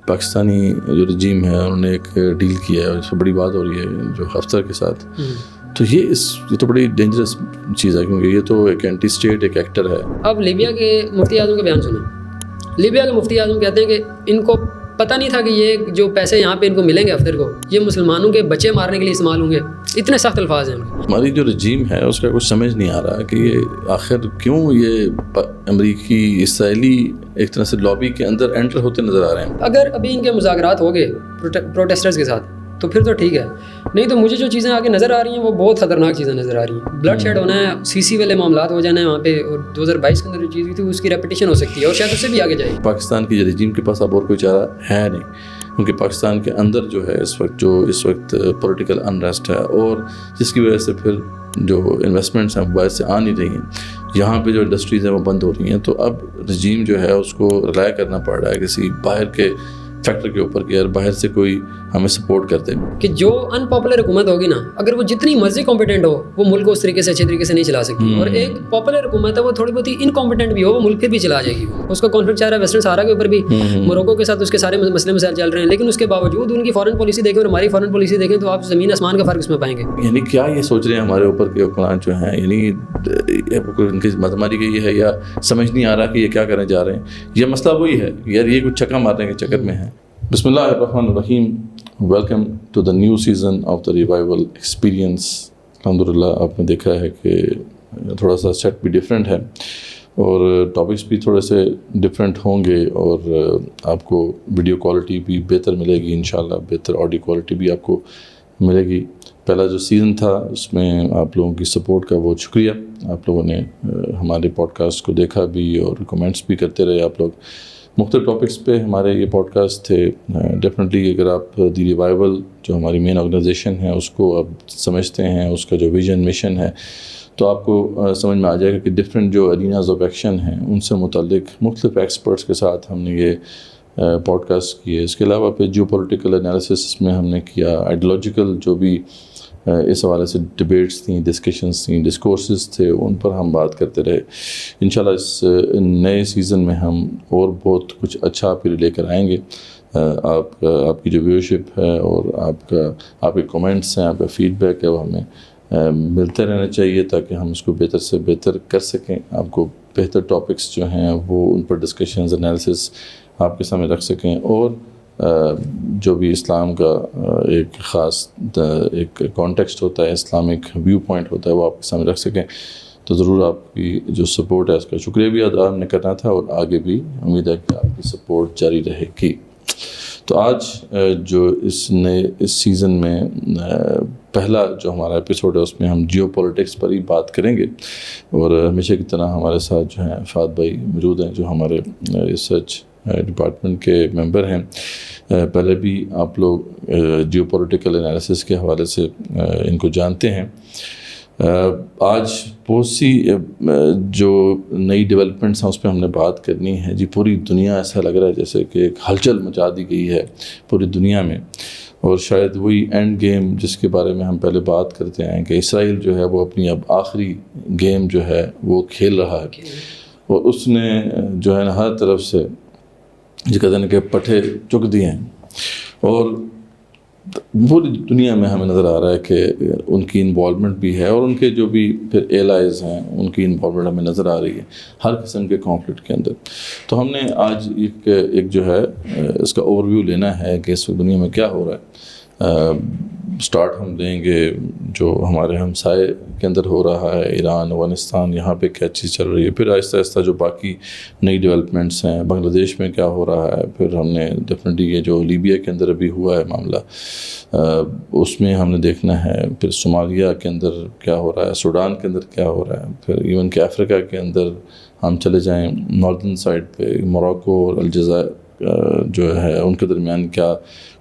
پاکستانی جو رجیم ہے انہوں نے ایک ڈیل کیا ہے, اس سے بڑی بات ہو رہی ہے جو حفتر کے ساتھ, تو یہ تو بڑی ڈینجرس چیز ہے, کیونکہ یہ تو ایک اینٹی اسٹیٹ ایک ایکٹر ہے. اب لیبیا کے مفتی اعظم کا بیان سنیں. لیبیا کے مفتی اعظم کہتے ہیں کہ ان کو پتہ نہیں تھا کہ یہ جو پیسے یہاں پہ ان کو ملیں گے افطر کو, یہ مسلمانوں کے بچے مارنے کے لیے استعمال ہوں گے. اتنے سخت الفاظ ہیں ان کے. ہماری جو رجیم ہے اس کا کچھ سمجھ نہیں آ رہا کہ یہ آخر کیوں یہ امریکی اسرائیلی ایک طرح سے لابی کے اندر انٹر ہوتے نظر آ رہے ہیں. اگر ابھی ان کے مذاکرات ہو گئے پروٹیسٹرز کے ساتھ تو پھر تو ٹھیک ہے, نہیں تو مجھے جو چیزیں آگے نظر آ رہی ہیں وہ بہت خطرناک چیزیں نظر آ رہی ہیں. بلڈ شیڈ ہونا ہے, سی والے معاملات ہو جانا ہے وہاں پہ, اور 2022 کے اندر جو چیز ہوئی تھی اس کی ریپیٹیشن ہو سکتی ہے اور شاید اس سے بھی آگے جائے. پاکستان کی رجیم کے پاس اب اور کوئی چارہ ہے نہیں, کیونکہ پاکستان کے اندر جو ہے اس وقت پولیٹیکل انریسٹ ہے, اور جس کی وجہ سے پھر جو انویسٹمنٹس ہیں باہر سے آ نہیں رہی ہیں, یہاں پہ جو انڈسٹریز ہیں وہ بند ہو رہی ہیں. تو اب رجیم جو ہے اس کو ریلائی کرنا پڑ رہا ہے کسی باہر کے فیکٹر کے اوپر کہ یار باہر سے کوئی ہمیں سپورٹ کرتے ہیں. کہ جو ان پاپولر حکومت ہوگی نا, اگر وہ جتنی مرضی کمپیٹنٹ ہو وہ ملک کو اس طریقے سے اچھے طریقے سے نہیں چلا سکتی. اور ایک پاپولر حکومت ہے وہ تھوڑی بہت ہی انکمپیٹنٹ بھی ہو وہ ملک پھر بھی چلا جائے گی. اس کا کانفلکٹ چل رہا ہے ویسٹرن سہارا کے اوپر بھی, موروکو کے ساتھ اس کے سارے مسئلے مسائل چل رہے ہیں, لیکن اس کے باوجود ان کی فارن پالیسی دیکھیں اور ہماری فارن پالیسی دیکھیں تو آپ زمین آسمان کا فرق اس میں پائیں گے. یعنی کیا یہ سوچ رہے ہیں ہمارے اوپر کہ حکمران جو ہیں, یعنی ان کی متماری گئی ہے یا سمجھ نہیں آ رہا کہ یہ کیا کرنے جا رہے ہیں. یہ مسئلہ وہی ہے یار, یہ کچھ چکا مارنے کے چکر میں ہے. بسم اللہ الرحمن الرحیم. Welcome to the new season of the revival experience. الحمدللہ آپ نے دیکھا ہے کہ تھوڑا سا سیٹ بھی ڈفرینٹ ہے اور ٹاپکس بھی تھوڑے سے ڈفرینٹ ہوں گے, اور آپ کو ویڈیو کوالٹی بھی بہتر ملے گی انشاءاللہ, بہتر آڈیو کوالٹی بھی آپ کو ملے گی. پہلا جو سیزن تھا اس میں آپ لوگوں کی سپورٹ کا بہت شکریہ. آپ لوگوں نے ہمارے پوڈ کاسٹ کو دیکھا بھی اور کمنٹس بھی کرتے رہے آپ لوگ. مختلف ٹاپکس پہ ہمارے یہ پوڈ کاسٹ تھے. ڈیفینیٹلی اگر آپ دی ریوائول جو ہماری مین آرگنائزیشن ہے اس کو آپ سمجھتے ہیں, اس کا جو ویژن مشن ہے, تو آپ کو سمجھ میں آ جائے گا کہ ڈفرینٹ جو اریناز آف ایکشن ہیں ان سے متعلق مختلف ایکسپرٹس کے ساتھ ہم نے یہ پوڈ کاسٹ کیے. اس کے علاوہ پھر جیو پولیٹیکل انالیسس میں ہم نے کیا, آئیڈیالوجیکل جو بھی اس حوالے سے ڈبیٹس تھیں, ڈسکشنز تھیں, ڈسکورسز تھے, ان پر ہم بات کرتے رہے. انشاءاللہ اس نئے سیزن میں ہم اور بہت کچھ اچھا آپ کے لے کر آئیں گے. آپ کی جو ویورشپ ہے اور آپ کے کمنٹس ہیں, آپ کا فیڈ بیک ہے, وہ ہمیں ملتے رہنا چاہیے تاکہ ہم اس کو بہتر سے بہتر کر سکیں. آپ کو بہتر ٹاپکس جو ہیں وہ ان پر ڈسکشنز انالیسس آپ کے سامنے رکھ سکیں, اور جو بھی اسلام کا ایک خاص ایک کانٹیکسٹ ہوتا ہے, اسلامک ویو پوائنٹ ہوتا ہے, وہ آپ کے سامنے رکھ سکیں. تو ضرور آپ کی جو سپورٹ ہے اس کا شکریہ بھی ادا ہم نے کرنا تھا, اور آگے بھی امید ہے کہ آپ کی سپورٹ جاری رہے گی. تو آج جو اس سیزن میں پہلا جو ہمارا ایپیسوڈ ہے اس میں ہم جیو پولیٹکس پر ہی بات کریں گے, اور ہمیشہ کی طرح ہمارے ساتھ جو ہیں فہد بھائی موجود ہیں جو ہمارے ریسرچ ڈپارٹمنٹ کے ممبر ہیں. پہلے بھی آپ لوگ جیو پولیٹیکل انالیسس کے حوالے سے ان کو جانتے ہیں. آج بہت سی جو نئی ڈیولپمنٹس ہیں اس پہ ہم نے بات کرنی ہے. جی پوری دنیا ایسا لگ رہا ہے جیسے کہ ایک ہلچل مچا دی گئی ہے پوری دنیا میں, اور شاید وہی اینڈ گیم جس کے بارے میں ہم پہلے بات کرتے ہیں کہ اسرائیل جو ہے وہ اپنی اب آخری گیم جو ہے وہ کھیل رہا ہے, اور اس نے جو ہے نا ہر طرف سے جو کہتے ہیں کہ پٹھے چک دیے ہیں, اور پوری دنیا میں ہمیں نظر آ رہا ہے کہ ان کی انوالومنٹ بھی ہے, اور ان کے جو بھی پھر ایلائز ہیں ان کی انوالومنٹ ہمیں نظر آ رہی ہے ہر قسم کے کانفلکٹ کے اندر. تو ہم نے آج ایک جو ہے اس کا اوور ویو لینا ہے کہ اس دنیا میں کیا ہو رہا ہے. سٹارٹ ہم دیں گے جو ہمارے ہمسائے کے اندر ہو رہا ہے, ایران, افغانستان, یہاں پہ کیا چیز چل رہی ہے. پھر آہستہ آہستہ جو باقی نئی ڈیولپمنٹس ہیں, بنگلہ دیش میں کیا ہو رہا ہے. پھر ہم نے ڈیفینیٹلی یہ جو لیبیا کے اندر ابھی ہوا ہے معاملہ اس میں ہم نے دیکھنا ہے. پھر صومالیہ کے اندر کیا ہو رہا ہے, سوڈان کے اندر کیا ہو رہا ہے. پھر ایون کہ افریقہ کے اندر ہم چلے جائیں ناردن سائڈ پہ, موراکو اور الجزائر جو ہے ان کے درمیان کیا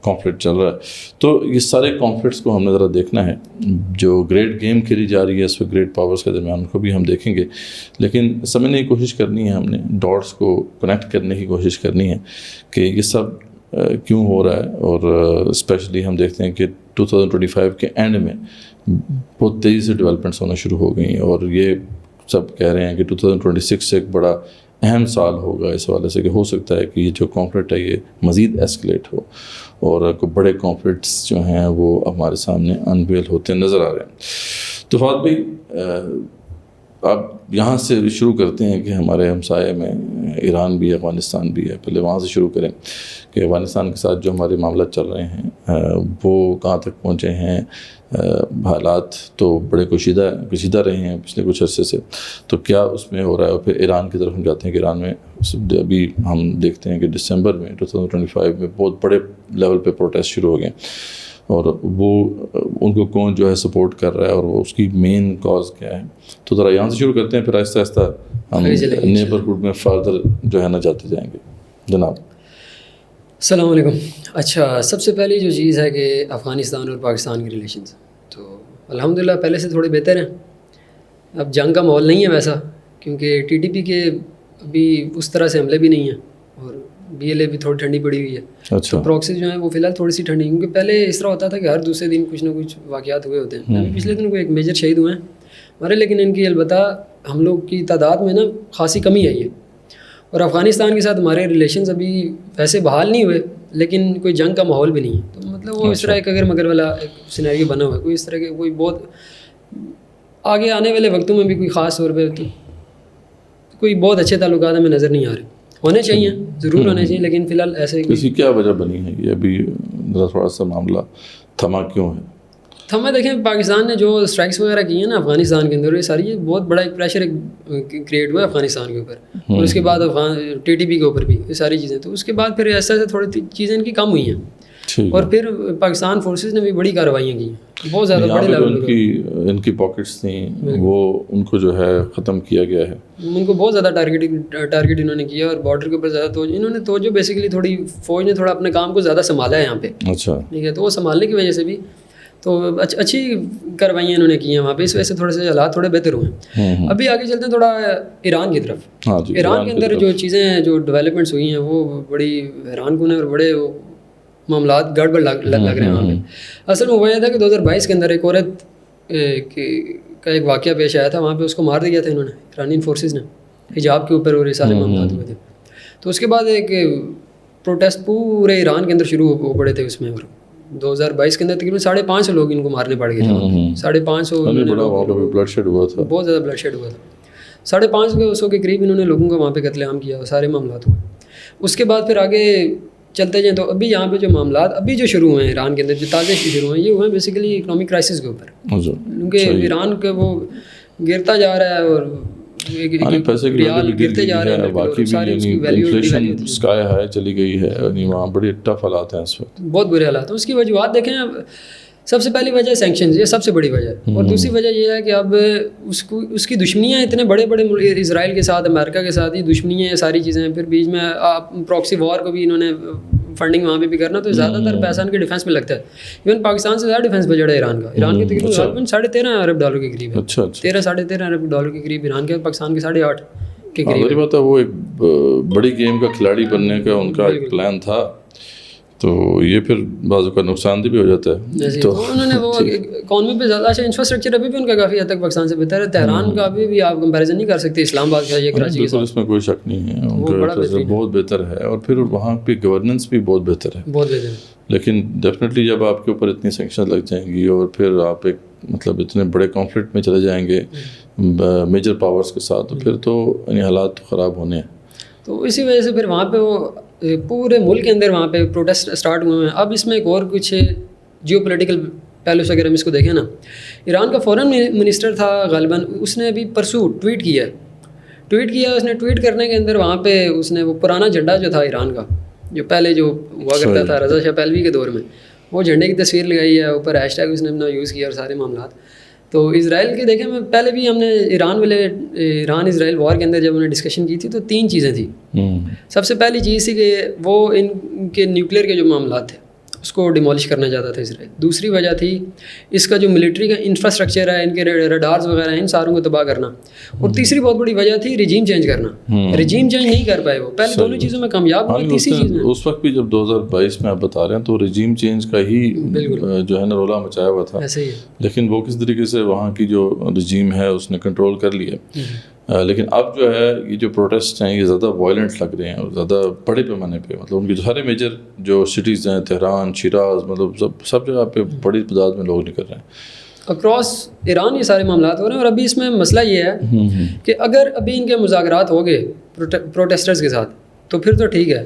کانفلکٹ چل رہا ہے. تو یہ سارے کانفلکٹس کو ہم نے ذرا دیکھنا ہے. جو گریٹ گیم کھیلی جا رہی ہے اس میں گریٹ پاورز کے درمیان, ان کو بھی ہم دیکھیں گے, لیکن سمجھنے کی کوشش کرنی ہے, ہم نے ڈاٹس کو کنیکٹ کرنے کی کوشش کرنی ہے کہ یہ سب کیوں ہو رہا ہے. اور اسپیشلی ہم دیکھتے ہیں کہ 2025 کے اینڈ میں بہت تیزی سے ڈیولپمنٹس ہونا شروع ہو گئی ہیں, اور یہ سب کہہ رہے ہیں کہ 2026 سے ایک بڑا اہم سال ہوگا اس حوالے سے کہ ہو سکتا ہے کہ یہ جو کانفلکٹ ہے یہ مزید ایسکلیٹ ہو اور کوئی بڑے کانفلکٹس جو ہیں وہ ہمارے سامنے انویل ہوتے نظر آ رہے ہیں. تو فہد بھائی آپ یہاں سے شروع کرتے ہیں کہ ہمارے ہمسائے میں ایران بھی ہے، افغانستان بھی ہے. پہلے وہاں سے شروع کریں کہ افغانستان کے ساتھ جو ہمارے معاملات چل رہے ہیں وہ کہاں تک پہنچے ہیں. حالات تو بڑے کشیدہ رہے ہیں پچھلے کچھ عرصے سے، تو کیا اس میں ہو رہا ہے؟ اور پھر ایران کی طرف ہم جاتے ہیں کہ ایران میں ابھی ہم دیکھتے ہیں کہ دسمبر میں 2025 میں بہت بڑے لیول پہ پروٹیسٹ شروع ہو گئے، اور وہ ان کو کون جو ہے سپورٹ کر رہا ہے اور وہ اس کی مین کاز کیا ہے. تو ذرا یہاں سے شروع کرتے ہیں، پھر آہستہ آہستہ ہم نیبرہڈ میں فردر جو ہے نا جاتے جائیں گے. جناب السلام علیکم. اچھا، سب سے پہلی جو چیز ہے کہ افغانستان اور پاکستان کے ریلیشنز تو الحمدللہ پہلے سے تھوڑے بہتر ہیں. اب جنگ کا ماحول نہیں ہے ویسا، کیونکہ TTP کے ابھی اس طرح سے حملے بھی نہیں ہیں اور BLA بھی تھوڑی ٹھنڈی پڑی ہوئی ہے. اچھا، پراکسیز جو ہیں وہ فی الحال تھوڑی سی ٹھنڈی، کیونکہ پہلے اس طرح ہوتا تھا کہ ہر دوسرے دن کچھ نہ کچھ واقعات ہوئے ہوتے ہیں. ابھی پچھلے دن کو ایک میجر شہید ہوئے ہیں ہمارے، لیکن ان کی البتہ ہم لوگ کی تعداد میں نا خاصی کمی آئی ہے. اور افغانستان کے ساتھ ہمارے ریلیشنز ابھی ویسے بحال نہیں ہوئے، لیکن کوئی جنگ کا ماحول بھی نہیں ہے. تو مطلب وہ اس طرح ایک اگر مگر والا ایک سینیریو بنا ہوا ہے. کوئی اس طرح کے کوئی بہت آگے آنے والے وقتوں میں بھی کوئی خاص طور پہ تو کوئی بہت اچھے تعلقات ہمیں نظر نہیں آ رہے. ہونے چاہیے، ضرور ہونے چاہیے، لیکن فی الحال ایسے اسی کیا وجہ بنی ہے یہ ابھی تھوڑا سا معاملہ تھما کیوں ہے؟ ہمیں دیکھیں پاکستان نے جو اسٹرائکس وغیرہ کی ہیں نا افغانستان کے اندر، یہ ساری بہت بڑا ایک پریشر کریٹ ہوا ہے افغانستان کے اوپر، اور اس کے بعد TTP کے اوپر بھی یہ ساری چیزیں. تو اس کے بعد پھر ایسے ایسے تھوڑی چیزیں ان کی کم ہوئی ہیں، اور پھر پاکستان فورسز نے بھی بڑی کارروائیاں کی ہیں بہت زیادہ بڑے لیول پہ. ان کی پاکٹس تھیں وہ ان کو جو ہے ختم کیا گیا ہے، ان کو بہت زیادہ ٹارگیٹ انہوں نے کیا، اور بارڈر کے اوپر زیادہ توجہ انہوں نے توجہ بیسیکلی تھوڑی فوج نے تھوڑا اپنے کام کو زیادہ سنبھالا ہے یہاں پہ. اچھا، ٹھیک ہے، تو وہ سنبھالنے کی وجہ سے بھی تو اچھی کاروائیاں انہوں نے کی ہیں وہاں پہ، اس وجہ سے تھوڑے سے حالات تھوڑے بہتر ہوئے ہیں. ابھی آگے چلتے ہیں تھوڑا ایران کی طرف. ایران کے اندر جو چیزیں ہیں، جو ڈیولپمنٹس ہوئی ہیں وہ بڑی حیران کن ہیں، اور بڑے معاملات گڑبڑ لگ رہے ہیں وہاں پہ. اصل میں وہ یہ تھا کہ 2022 کے اندر ایک عورت کا ایک واقعہ پیش آیا تھا، وہاں پہ اس کو مار دیا تھا انہوں نے، ایرانی فورسز نے، حجاب کے اوپر، اور یہ سارے معاملات ہوئے تھے. تو اس کے بعد ایک پروٹیسٹ پورے ایران کے اندر شروع ہو پڑے تھے اس میں، اور 2022 کے اندر تقریباً 550 لوگ ان کو مارنے پڑ گئے تھے. 550 بلڈ شیڈ ہوا تھا، بہت زیادہ بلڈ شیڈ ہوا تھا. 550 کے قریب انہوں نے لوگوں کا وہاں پہ قتل عام کیا، اور سارے معاملات ہوئے. اس کے بعد پھر آگے چلتے جائیں تو ابھی یہاں پہ جو معاملات ابھی جو شروع ہوئے ہیں ایران کے اندر، جو تازہ شروع ہوئے ہیں، یہ ہوئے ہیں بیسیکلی اکنامک کرائسس کے اوپر، کیونکہ ایران کا وہ گرتا جا رہا ہے، اور پیسے کی گرتے جا رہے ہیں، باقی بھی انفلیشن اسکائی ہائی چلی گئی ہے، وہاں بڑی ٹف حالات ہیں اس وقت، بہت برے حالات ہیں. اس کی وجوہات دیکھیں، سب سے پہلی وجہ سینکشنز، یہ سب سے بڑی وجہ ہے. اور دوسری وجہ یہ ہے کہ اب اس کی دشمنیاں اتنے بڑے اسرائیل کے ساتھ، امریکہ کے ساتھ، یہ دشمنیاں، یہ ساری چیزیں ہیں. پھر بیچ میں پراکسی وار کو بھی انہوں نے فنڈنگ وہاں پہ بھی کرنا، تو زیادہ تر پیسہ ان کے ڈیفینس میں لگتا ہے. ایون پاکستان سے زیادہ ڈیفینس بجٹ ہے ایران کا. ایران کے تقریباً $13.5 ارب کے قریب ہے، 13-13.5 ارب کے قریب ایران کے، پاکستان کے 8.5 کے قریب. بات ہے وہ ایک بڑی گیم کا کھلاڑی بننے کا ان کا ایک پلان تھا، تو یہ پھر بعض کا نقصان بھی ہو جاتا ہے. تو انہوں نے وہ اکانومی پہ زیادہ اچھا انفراسٹرکچر ابھی بھی ان کا کافی حد تک پاکستان سے بہتر ہے. تہران کا بھی آپ کمپیریزن نہیں کر سکتے اسلام آباد کا یا کراچی کے ساتھ، اس میں کوئی شک نہیں ہے، ان کا بہت بہتر ہے، اور پھر وہاں پہ گورننس بھی بہت بہتر ہے، بہت بہتر ہے. لیکن ڈیفینیٹلی جب آپ کے اوپر اتنی سینکشن لگ جائیں گی، اور پھر آپ ایک مطلب اتنے بڑے کانفلکٹ میں چلے جائیں گے میجر پاورز کے ساتھ، تو پھر تو یعنی حالات تو خراب ہونے ہیں. تو اسی وجہ سے پھر وہاں پہ وہ پورے ملک کے اندر وہاں پہ پروٹیسٹ اسٹارٹ ہوئے ہیں. اب اس میں ایک اور کچھ جیو پولیٹیکل پہلوس اگر ہم اس کو دیکھیں نا، ایران کا فورن منسٹر تھا غالباً، اس نے ابھی پرسوں ٹویٹ کیا. اس نے ٹویٹ کرنے کے اندر وہاں پہ اس نے وہ پرانا جھنڈا جو تھا ایران کا، جو پہلے جو ہوا کرتا تھا رضا شاہ پہلوی کے دور میں، وہ جھنڈے کی تصویر لگائی ہے اوپر، ہیش ٹیگ اس نے اپنا یوز کیا، اور سارے معاملات. تو اسرائیل کے دیکھیں، میں پہلے بھی ہم نے ایران اسرائیل وار کے اندر جب انہوں نے ڈسکشن کی تھی، تو 3 چیزیں تھیں. سب سے پہلی چیز تھی کہ وہ ان کے نیوکلیئر کے جو معاملات تھے اس کو ڈیمولش کرنا چاہتا تھا اسرائیل. دوسری وجہ تھی اس کا جو ملٹری کا انفراسٹرکچر ہے، ان کے ریڈارز وغیرہ ہیں، ان ساروں کو تباہ کرنا. اور تیسری بہت بڑی وجہ تھی رجیم چینج کرنا. رجیم چینج نہیں کر پائے وہ، پہلے دونوں چیزوں میں کامیاب ہوئے. تیسری چیز میں اس وقت بھی جب 2022 میں آپ بتا رہے ہیں، تو رجیم چینج کا ہی جو ہے نا رولا مچایا ہوا تھا، ایسے ہی. لیکن وہ کس طریقے سے وہاں کی جو رجیم ہے اس نے کنٹرول کر لیا. لیکن اب جو ہے یہ جو پروٹیسٹ ہیں یہ زیادہ وائلنٹ لگ رہے ہیں اور زیادہ بڑے پیمانے پہ، مطلب ان کی سارے میجر جو سٹیز ہیں، تہران، شیراز، مطلب سب جگہ پہ بڑی تعداد میں لوگ نکل رہے ہیں اکراس ایران یہ سارے معاملات ہو رہے ہیں. اور ابھی اس میں مسئلہ یہ ہے کہ اگر ابھی ان کے مذاکرات ہو گئے پروٹیسٹرز کے ساتھ تو پھر تو ٹھیک ہے،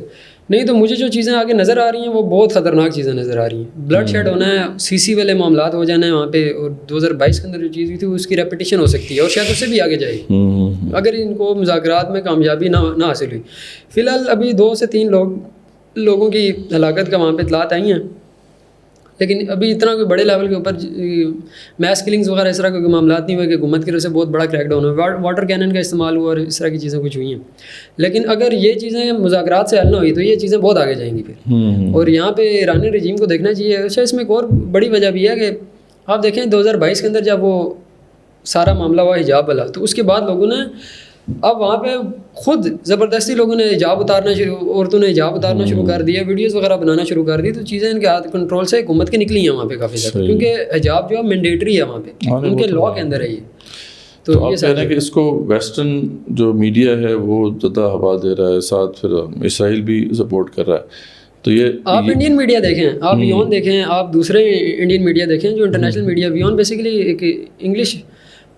نہیں تو مجھے جو چیزیں آگے نظر آ رہی ہیں وہ بہت خطرناک چیزیں نظر آ رہی ہیں. بلڈ شیڈ ہونا ہے، سی والے معاملات ہو جانا ہے وہاں پہ، اور 2022 کے اندر جو چیز ہوئی تھی اس کی ریپیٹیشن ہو سکتی ہے اور شاید اس سے بھی آگے جائے گی اگر ان کو مذاکرات میں کامیابی نہ حاصل ہوئی. فی الحال ابھی 2 سے 3 لوگوں کی ہلاکت کا وہاں پہ اطلاعات آئی ہیں، لیکن ابھی اتنا کوئی بڑے لیول کے اوپر میس کلنگز وغیرہ اس طرح کے معاملات نہیں ہوئے کہ حکومت کی طرف سے بہت بڑا کریک ڈاؤن ہوا. واٹر کینن کا استعمال ہوا اور اس طرح کی چیزیں کچھ ہوئی ہیں. لیکن اگر یہ چیزیں مذاکرات سے حل نہ ہوئی تو یہ چیزیں بہت آگے جائیں گی پھر. اور یہاں پہ ایرانی رجیم کو دیکھنا چاہیے. اچھا اس میں ایک اور بڑی وجہ بھی ہے کہ آپ دیکھیں 2022 کے اندر جب وہ سارا معاملہ ہوا حجاب والا، تو اس کے بعد لوگوں نے اب وہاں پہ خود زبردستی لوگوں نے حجاب اتارنا عورتوں نے حجاب اتارنا شروع کر دیا، ویڈیوز وغیرہ بنانا شروع کر دی. تو چیزیں ان کے ہاتھ کنٹرول سے حکومت کی نکلی ہیں وہاں پہ کافی زیادہ، کیونکہ حجاب جو ہے مینڈیٹری ہے وہاں پہ، ان کے لا کے اندر ہے یہ. تو آپ کہہ رہے ہیں کہ اس کو ویسٹرن جو میڈیا ہے وہ زیادہ ہوا دے رہا ہے، ساتھ پھر اسرائیل بھی سپورٹ کر رہا ہے. تو یہ آپ انڈین میڈیا دیکھیں، آپ ویون دیکھیں، آپ دوسرے انڈین میڈیا دیکھیں جو انٹرنیشنل میڈیا. ویون بیسیکلی ایک انگلش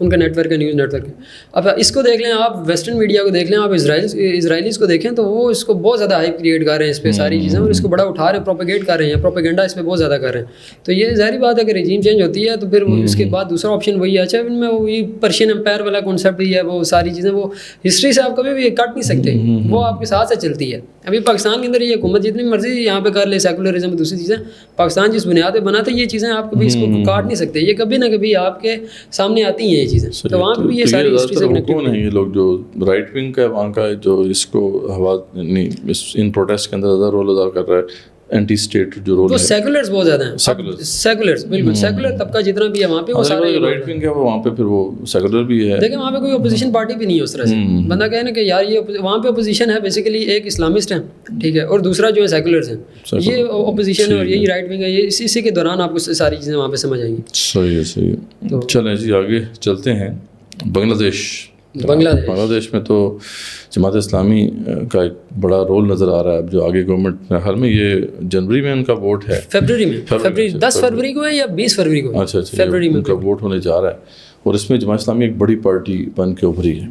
ان کا نیٹ ورک ہے، نیوز نیٹ ورک ہے. اب اس کو دیکھ لیں، آپ ویسٹرن میڈیا کو دیکھ لیں، آپ اسرائیلیز کو دیکھیں تو وہ اس کو بہت زیادہ ہائپ کریٹ کر رہے ہیں اس پہ ساری چیزیں، اور اس کو بڑا اٹھا رہے ہیں، پروپیگیٹ کر رہے ہیں، پروپیگنڈا اس پہ بہت زیادہ کر رہے ہیں. تو یہ ظاہری بات ہے کہ رجیم چینج ہوتی ہے تو پھر اس کے بعد دوسرا آپشن وہی ہے. اچھا ان میں وہی پرشین امپائر والا کانسیپٹ ہی ہے، وہ ساری چیزیں وہ ہسٹری سے آپ کبھی بھی کٹ نہیں سکتے، وہ آپ کے ساتھ سے چلتی ہے. ابھی پاکستان کے اندر یہ حکومت جتنی مرضی یہاں پہ کر لے، سیکولرزم دوسری چیزیں، پاکستان جس بنیاد پہ بنا تھا یہ چیزیں آپ کبھی اس کو کاٹ نہیں سکتے، یہ کبھی نہ کبھی آپ کے سامنے آتی ہیں یہ چیزیں. تو وہاں بھی یہ ساری ہسٹری سے کون ہیں یہ لوگ جو رائٹ ونگ کا وہاں کا جو اس کو ہوا ان پروٹیسٹ کے اندر زیادہ رول ادا کر رہا ہے، اینٹی اسٹیٹ جو رول ہے. وہ سیکولرز بہت زیادہ ہیں، سیکولرز بالکل سیکولر طبقہ جتنا بھی ہے وہاں پہ وہ سارے رائٹ ونگ ہے، وہ وہاں پہ پھر وہ سیکولر بھی ہے. دیکھیں وہاں پہ کوئی اپوزیشن پارٹی بھی نہیں ہے اس طرح سے. بندہ کہے نا کہ یار یہ وہاں پہ اپوزیشن ہے بیسیکلی ایک اسلامسٹ ہیں، ٹھیک ہے، اور دوسرا جو ہے سیکولرز ہیں. یہ اپوزیشن ہے اور یہی رائٹ ونگ ہے. یہ اسی کے دوران آپ کو ساری چیزیں وہاں پہ سمجھ آئیں گی. صحیح ہے، صحیح ہے. چلیں جی آگے چلتے ہیں. بنگلہ دیش میں تو جماعت اسلامی کا ایک بڑا رول نظر آ رہا ہے. اب جو آگے گورنمنٹ حال میں یہ جنوری میں ان کا ووٹ ہے، فروری میں 10 فروری کو ہے یا 20 فروری کو. اچھا فروری میں ان کا ووٹ ہونے جا رہا ہے، اور اس میں جماعت اسلامی ایک بڑی پارٹی بن کے ابھری ہے.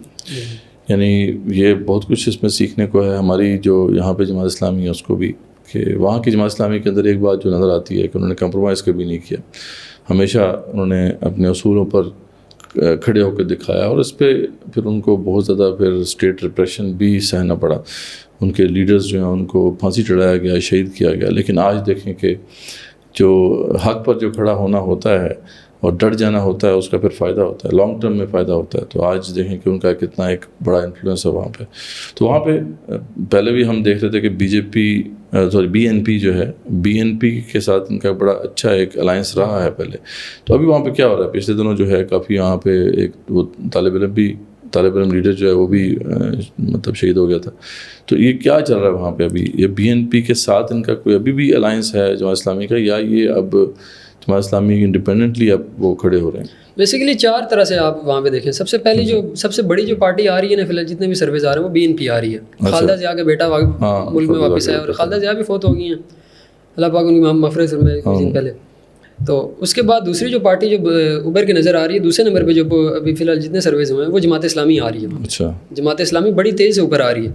یعنی یہ بہت کچھ اس میں سیکھنے کو ہے ہماری جو یہاں پہ جماعت اسلامی ہے اس کو بھی، کہ وہاں کی جماعت اسلامی کے اندر ایک بات جو نظر آتی ہے کہ انہوں نے کمپرومائز کبھی نہیں کیا. ہمیشہ انہوں نے اپنے اصولوں پر کھڑے ہو کے دکھایا، اور اس پہ پھر ان کو بہت زیادہ پھر اسٹیٹ ریپریشن بھی سہنا پڑا. ان کے لیڈرز جو ہیں ان کو پھانسی چڑھایا گیا، شہید کیا گیا. لیکن آج دیکھیں کہ جو حق پر جو کھڑا ہونا ہوتا ہے اور ڈٹ جانا ہوتا ہے اس کا پھر فائدہ ہوتا ہے، لانگ ٹرم میں فائدہ ہوتا ہے. تو آج دیکھیں کہ ان کا کتنا ایک بڑا انفلوئنس ہے وہاں پہ. تو وہاں پہ پہلے بھی ہم دیکھ رہے تھے کہ بی این پی جو ہے، بی این پی کے ساتھ ان کا بڑا اچھا ایک الائنس رہا ہے پہلے. تو ابھی وہاں پہ کیا ہو رہا ہے؟ پچھلے دنوں جو ہے کافی وہاں پہ ایک وہ طالب علم لیڈر جو ہے وہ بھی مطلب شہید ہو گیا تھا. تو یہ کیا چل رہا ہے وہاں پہ ابھی؟ یہ بی این پی کے ساتھ ان کا کوئی ابھی بھی الائنس ہے جماعت اسلامی کا، یا یہ اب جماعت اسلامی انڈیپینڈنٹلی اب وہ کھڑے ہو رہے ہیں؟ بیسیکلی 4 طرح سے آپ وہاں پہ دیکھیں. سب سے پہلی جو سب سے بڑی جو پارٹی آ رہی ہے نا فی الحال جتنے بھی سرویز آ رہے ہیں وہ بی این پی آ رہی ہے. خالدہ ضیاء کا بیٹا ملک میں واپس آیا، اور خالدہ ضیاء بھی فوت ہو گئی ہیں، اللہ پاک ان کی مغفرت فرمائے کچھ دن پہلے. تو اس کے بعد دوسری جو پارٹی جو ابھر کے نظر آ رہی ہے دوسرے نمبر پہ جو ابھی فی الحال جتنے سرویز ہوئے ہیں وہ جماعت اسلامی آ رہی ہے. اچھا، جماعت اسلامی بڑی تیز سے اوپر آ رہی ہے.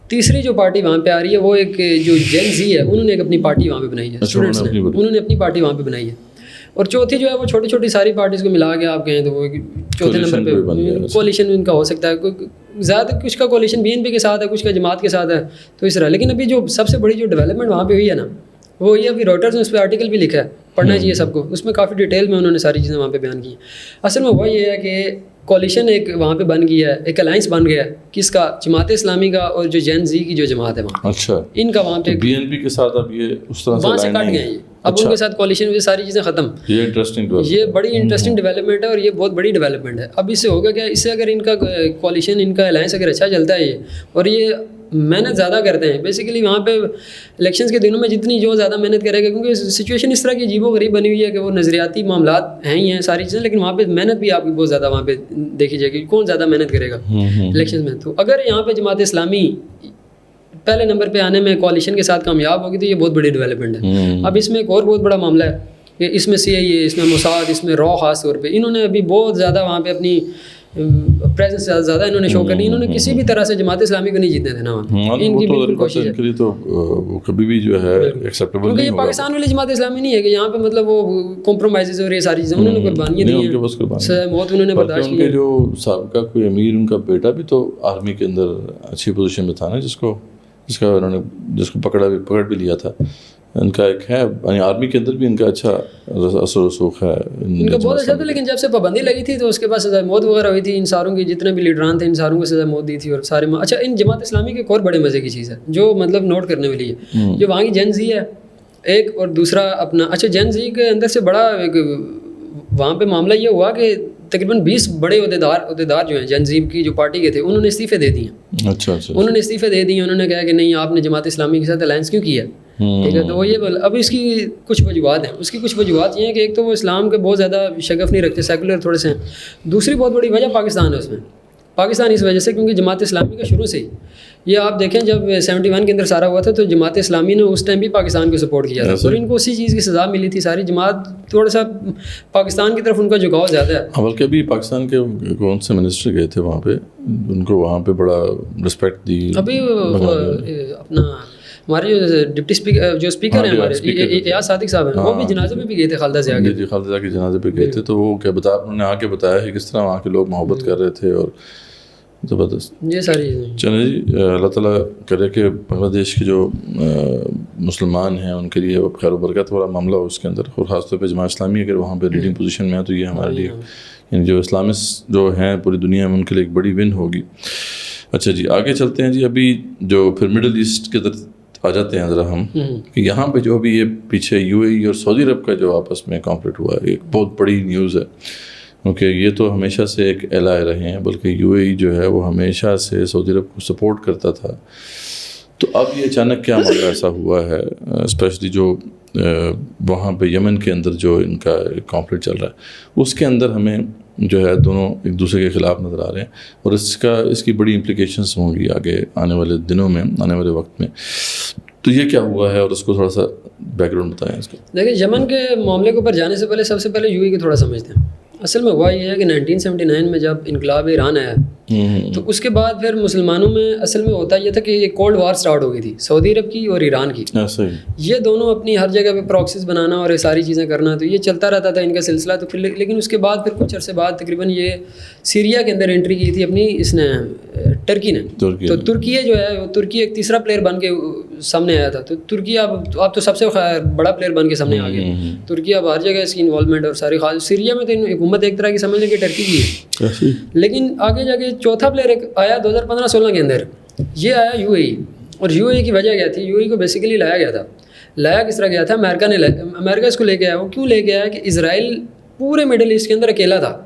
تیسری جو پارٹی وہاں پہ آ رہی ہے وہ ایک جو جین زی ہے، انہوں نے ایک اپنی پارٹی وہاں پہ بنائی ہے، اسٹوڈنٹس نے انہوں نے اپنی پارٹی وہاں پہ بنائی ہے. اور چوتھی جو ہے وہ چھوٹی چھوٹی ساری پارٹیز کو ملا کے آپ کہیں تو وہ چوتھے نمبر پہ کولیشن ان کا ہو سکتا ہے. زیادہ کچھ کا کولیشن بی این پی کے ساتھ ہے، کچھ کا جماعت کے ساتھ ہے. تو اس طرح لیکن ابھی جو سب سے بڑی جو ڈیولپمنٹ وہاں پہ ہوئی ہے نا وہ یہ ابھی روٹرز نے اس پہ آرٹیکل بھی لکھا ہے، پڑھنا چاہیے سب کو. اس میں کافی ڈیٹیل میں انہوں نے ساری چیزیں وہاں پہ بیان کی. اصل میں وہ یہ ہے کہ کولیشن ایک وہاں پہ بن گیا ہے، ایک الائنس بن گیا ہے کس کا، جماعت اسلامی کا اور جو جین زی کی جو جماعت ہے وہاں. اچھا، ان کا وہاں پہ بی این پی کے ساتھ اب یہ اس طرح وہاں سے کٹ گئے ہیں. اب ان کے ساتھ کولیشن یہ ساری چیزیں ختم. یہ انٹرسٹنگ، یہ بڑی انٹرسٹنگ ڈیولپمنٹ ہے اور یہ بہت بڑی ڈیولپمنٹ ہے. اب اس سے ہوگا کیا، اس سے اگر ان کا کولیشن ان کا الائنس اگر اچھا چلتا ہے یہ اور یہ محنت زیادہ کرتے ہیں بیسیکلی وہاں پہ الیکشنز کے دنوں میں جتنی جو زیادہ محنت کرے گا, کیونکہ سچویشن اس طرح کی عجیب و غریب بنی ہوئی ہے کہ وہ نظریاتی معاملات ہیں ہی ہیں ساری چیزیں, لیکن وہاں پہ محنت بھی آپ کی بہت زیادہ وہاں پہ دیکھی جائے گی, کون زیادہ محنت کرے گا الیکشنز میں. تو اگر یہاں پہ جماعت اسلامی پہلے نمبر پہ آنے میں کوalition کے ساتھ کامیاب ہوگی تو یہ بہت بڑی ڈیولپمنٹ ہے. اب اس میں ایک اور بہت بڑا معاملہ ہے کہ اس میں CIA, اس میں موساد, اس میں را خاص طور پہ انہوں نے ابھی بہت زیادہ وہاں پہ اپنی پریزنس زیادہ انہوں نے شو کرنی, انہوں نے کسی بھی طرح سے جماعت اسلامی کو نہیں جیتنے دینا وہاں. ان کی بالکل کوشش ہے, تو وہ کبھی بھی جو ہے ایکسیپٹیبل کیونکہ یہ پاکستان والی جماعت اسلامی نہیں ہے کہ یہاں پہ مطلب وہ کمپرومائزز اور یہ ساری چیزیں انہوں نے قربانیاں دی ہیں, موت انہوں نے برداشت کی. جو سابقہ کوئی امیر ان کا بیٹا بھی تو آرمی کے اندر اچھی پوزیشن میں تھا نا, جس کا انہوں نے جس کو پکڑ بھی لیا تھا. ان کا ایک ہے یعنی آرمی کے اندر بھی ان کا اچھا اثر رسوخ ہے, ان کا بہت اچھا تھا. لیکن جب سے پابندی لگی تھی تو اس کے بعد سزائے موت وغیرہ ہوئی تھی ان ساروں کی, جتنے بھی لیڈران تھے ان ساروں کو سزائے موت دی تھی اور سارے. اچھا ان جماعت اسلامی کی ایک اور بڑے مزے کی چیز ہے جو مطلب نوٹ کرنے والی ہے, جو وہاں کی جین زی ہے ایک, اور دوسرا اپنا اچھا جین زی کے اندر سے بڑا ایک وہاں پہ معاملہ یہ ہوا کہ تقریباً 20 بڑے عہدیدار جو ہیں جین زی کی جو پارٹی کے تھے انہوں نے استعفے دے دیے. اچھا انہوں نے استعفے دے دیے, انہوں نے کہا کہ نہیں آپ نے جماعت اسلامی کے ساتھ الائنس کیوں کیا, ٹھیک ہے. تو وہ یہ اب اس کی کچھ وجوہات ہیں. اس کی کچھ وجوہات یہ ہیں کہ ایک تو وہ اسلام کے بہت زیادہ شگف نہیں رکھتے, سیکولر تھوڑے سے ہیں. دوسری بہت بڑی وجہ پاکستان ہے اس میں, پاکستان اس وجہ سے کیونکہ جماعت اسلامی کا شروع سے ہی یہ آپ دیکھیں جب 71 کے اندر سارا ہوا تھا تو جماعت اسلامی نے اس ٹائم بھی پاکستان کو سپورٹ کیا تھا اور ان کو اسی چیز کی سزا ملی تھی. ساری جماعت تھوڑا سا پاکستان کی طرف ان کا جھکاؤ زیادہ ہے. بلکہ ابھی پاکستان کے کون سے منسٹر گئے تھے وہاں پہ, ان کو وہاں پہ بڑا رسپیکٹ دی. ابھی اپنا ہمارے جو ڈپٹی اسپیکر جو اسپیکر ہیں ہمارے ایاز صادق صاحب ہیں, وہ بھی جنازے میں بھی گئے تھے خالدہ ضیاء کے. جی خالدہ ضیاء کے جنازے پہ گئے تھے, تو وہ کیا انہوں نے آ کے بتایا ہے کس طرح وہاں کے لوگ محبت کر رہے تھے اور زبردست. یہ ساری چیزیں چلیں جی, اللہ تعالیٰ کرے کہ بنگلہ دیش کے جو مسلمان ہیں ان کے لیے خیر و برکت والا معاملہ ہو اس کے اندر, اور خاص طور پہ جماعت اسلامی اگر وہاں پہ لیڈنگ پوزیشن میں ہے تو یہ ہمارے لیے یعنی جو اسلامسٹ جو ہیں پوری دنیا میں ان کے لیے ایک بڑی ون ہوگی. اچھا جی آگے چلتے ہیں جی. ابھی جو پھر مڈل ایسٹ کے طرف آ جاتے ہیں ذرا ہم, کہ یہاں پہ جو بھی یہ پیچھے UAE اور سعودی عرب کا جو آپس میں کانفلکٹ ہوا ہے ایک بہت بڑی نیوز ہے, کیونکہ یہ تو ہمیشہ سے ایک الائے رہے ہیں, بلکہ UAE جو ہے وہ ہمیشہ سے سعودی عرب کو سپورٹ کرتا تھا. تو اب یہ اچانک کیا معاملہ ایسا ہوا ہے, اسپیشلی جو وہاں پہ یمن کے اندر جو ان کا کانفلکٹ چل رہا ہے اس کے اندر ہمیں جو ہے دونوں ایک دوسرے کے خلاف نظر آ رہے ہیں, اور اس کی بڑی امپلیکیشنس ہوں گی آگے آنے والے دنوں میں, آنے والے وقت میں. تو یہ کیا ہوا ہے اور اس کو تھوڑا سا بیک گراؤنڈ بتائیں اس کا. دیکھیں یمن کے معاملے کے اوپر جانے سے پہلے سب سے پہلے UAE کو تھوڑا سمجھتے ہیں. اصل میں ہوا یہ ہے کہ 1979 میں جب انقلاب ایران آیا تو اس کے بعد پھر مسلمانوں میں اصل میں ہوتا یہ تھا کہ ایک کولڈ وار سٹارٹ ہو گئی تھی سعودی عرب کی اور ایران کی. یہ دونوں اپنی ہر جگہ پہ پراکسیز بنانا اور یہ ساری چیزیں کرنا, تو یہ چلتا رہتا تھا ان کا سلسلہ. تو پھر لیکن اس کے بعد پھر کچھ عرصے بعد تقریباً یہ سیریا کے اندر انٹری کی تھی اپنی اس نے ٹرکی نے. تو ترکی جو ہے ترکی ایک تیسرا پلیئر بن کے سامنے آیا تھا. تو ترکی اب تو سب سے بڑا پلیئر بن کے سامنے آ گیا. ترکی اب ہر جگہ اس کی انوالومنٹ اور ساری خاص سیریا میں تو حکومت ایک طرح کی سمجھ لیں کہ ٹرکی کی ہے, لیکن آگے جا کے چوتھا پلیئر ایک آیا 2015-16 کے اندر, یہ آیا UAE. اور UAE کی وجہ کیا تھی, UAE کو بیسیکلی لایا گیا تھا. لایا کس طرح گیا تھا, امریکہ اس کو لے کے آیا. وہ کیوں لے کے آیا کہ اسرائیل پورے مڈل ایسٹ کے اندر اکیلا تھا.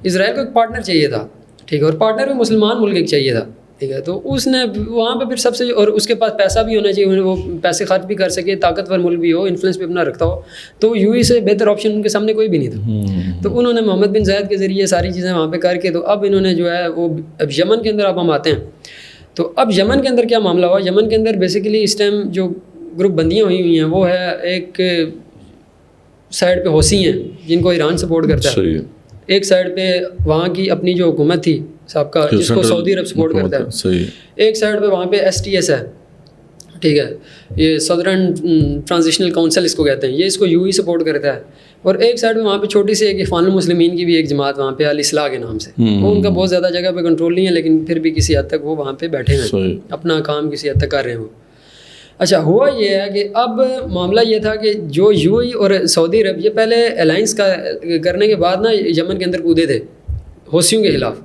اسرائیل کو ایک پارٹنر چاہیے تھا, ٹھیک ہے, اور پارٹنر بھی مسلمان ملک ایک چاہیے تھا, ٹھیک ہے. تو اس نے وہاں پہ پھر سب سے, اور اس کے پاس پیسہ بھی ہونا چاہیے, وہ پیسے خرچ بھی کر سکے, طاقتور ملک بھی ہو, انفلوئنس بھی اپنا رکھتا ہو. تو UAE سے بہتر آپشن ان کے سامنے کوئی بھی نہیں تھا. تو انہوں نے محمد بن زائد کے ذریعے ساری چیزیں وہاں پہ کر کے, تو اب انہوں نے جو ہے وہ اب یمن کے اندر اب ہم آتے ہیں. تو اب یمن کے اندر کیا معاملہ ہوا, یمن کے اندر بیسیکلی اس ٹائم جو گروپ بندیاں ہوئی ہیں وہ ہے ایک سائڈ پہ حوثی ہیں جن کو ایران سپورٹ کرتا ہے, ایک سائڈ پہ وہاں کی اپنی جو حکومت تھی سابقہ جس کو سعودی عرب سپورٹ کرتا ہے, ایک سائڈ پہ وہاں پہ STS ہے, ٹھیک ہے, یہ سدرن ٹرانزیشنل کونسل اس کو کہتے ہیں, یہ اس کو UAE سپورٹ کرتا ہے. اور ایک سائڈ پہ وہاں پہ چھوٹی سی ایک اخوان المسلمین کی بھی ایک جماعت وہاں پہ الاصلاح کے نام سے, وہ ان کا بہت زیادہ جگہ پہ کنٹرول نہیں ہے, لیکن پھر بھی کسی حد تک وہ وہاں پہ بیٹھے ہیں, اپنا کام کسی حد تک کر رہے ہیں وہ. اچھا ہوا یہ ہے کہ اب معاملہ یہ تھا کہ جو UAE اور سعودی عرب یہ پہلے الائنس کا کرنے کے بعد نا یمن کے اندر کودے تھے حوثیوں کے خلاف,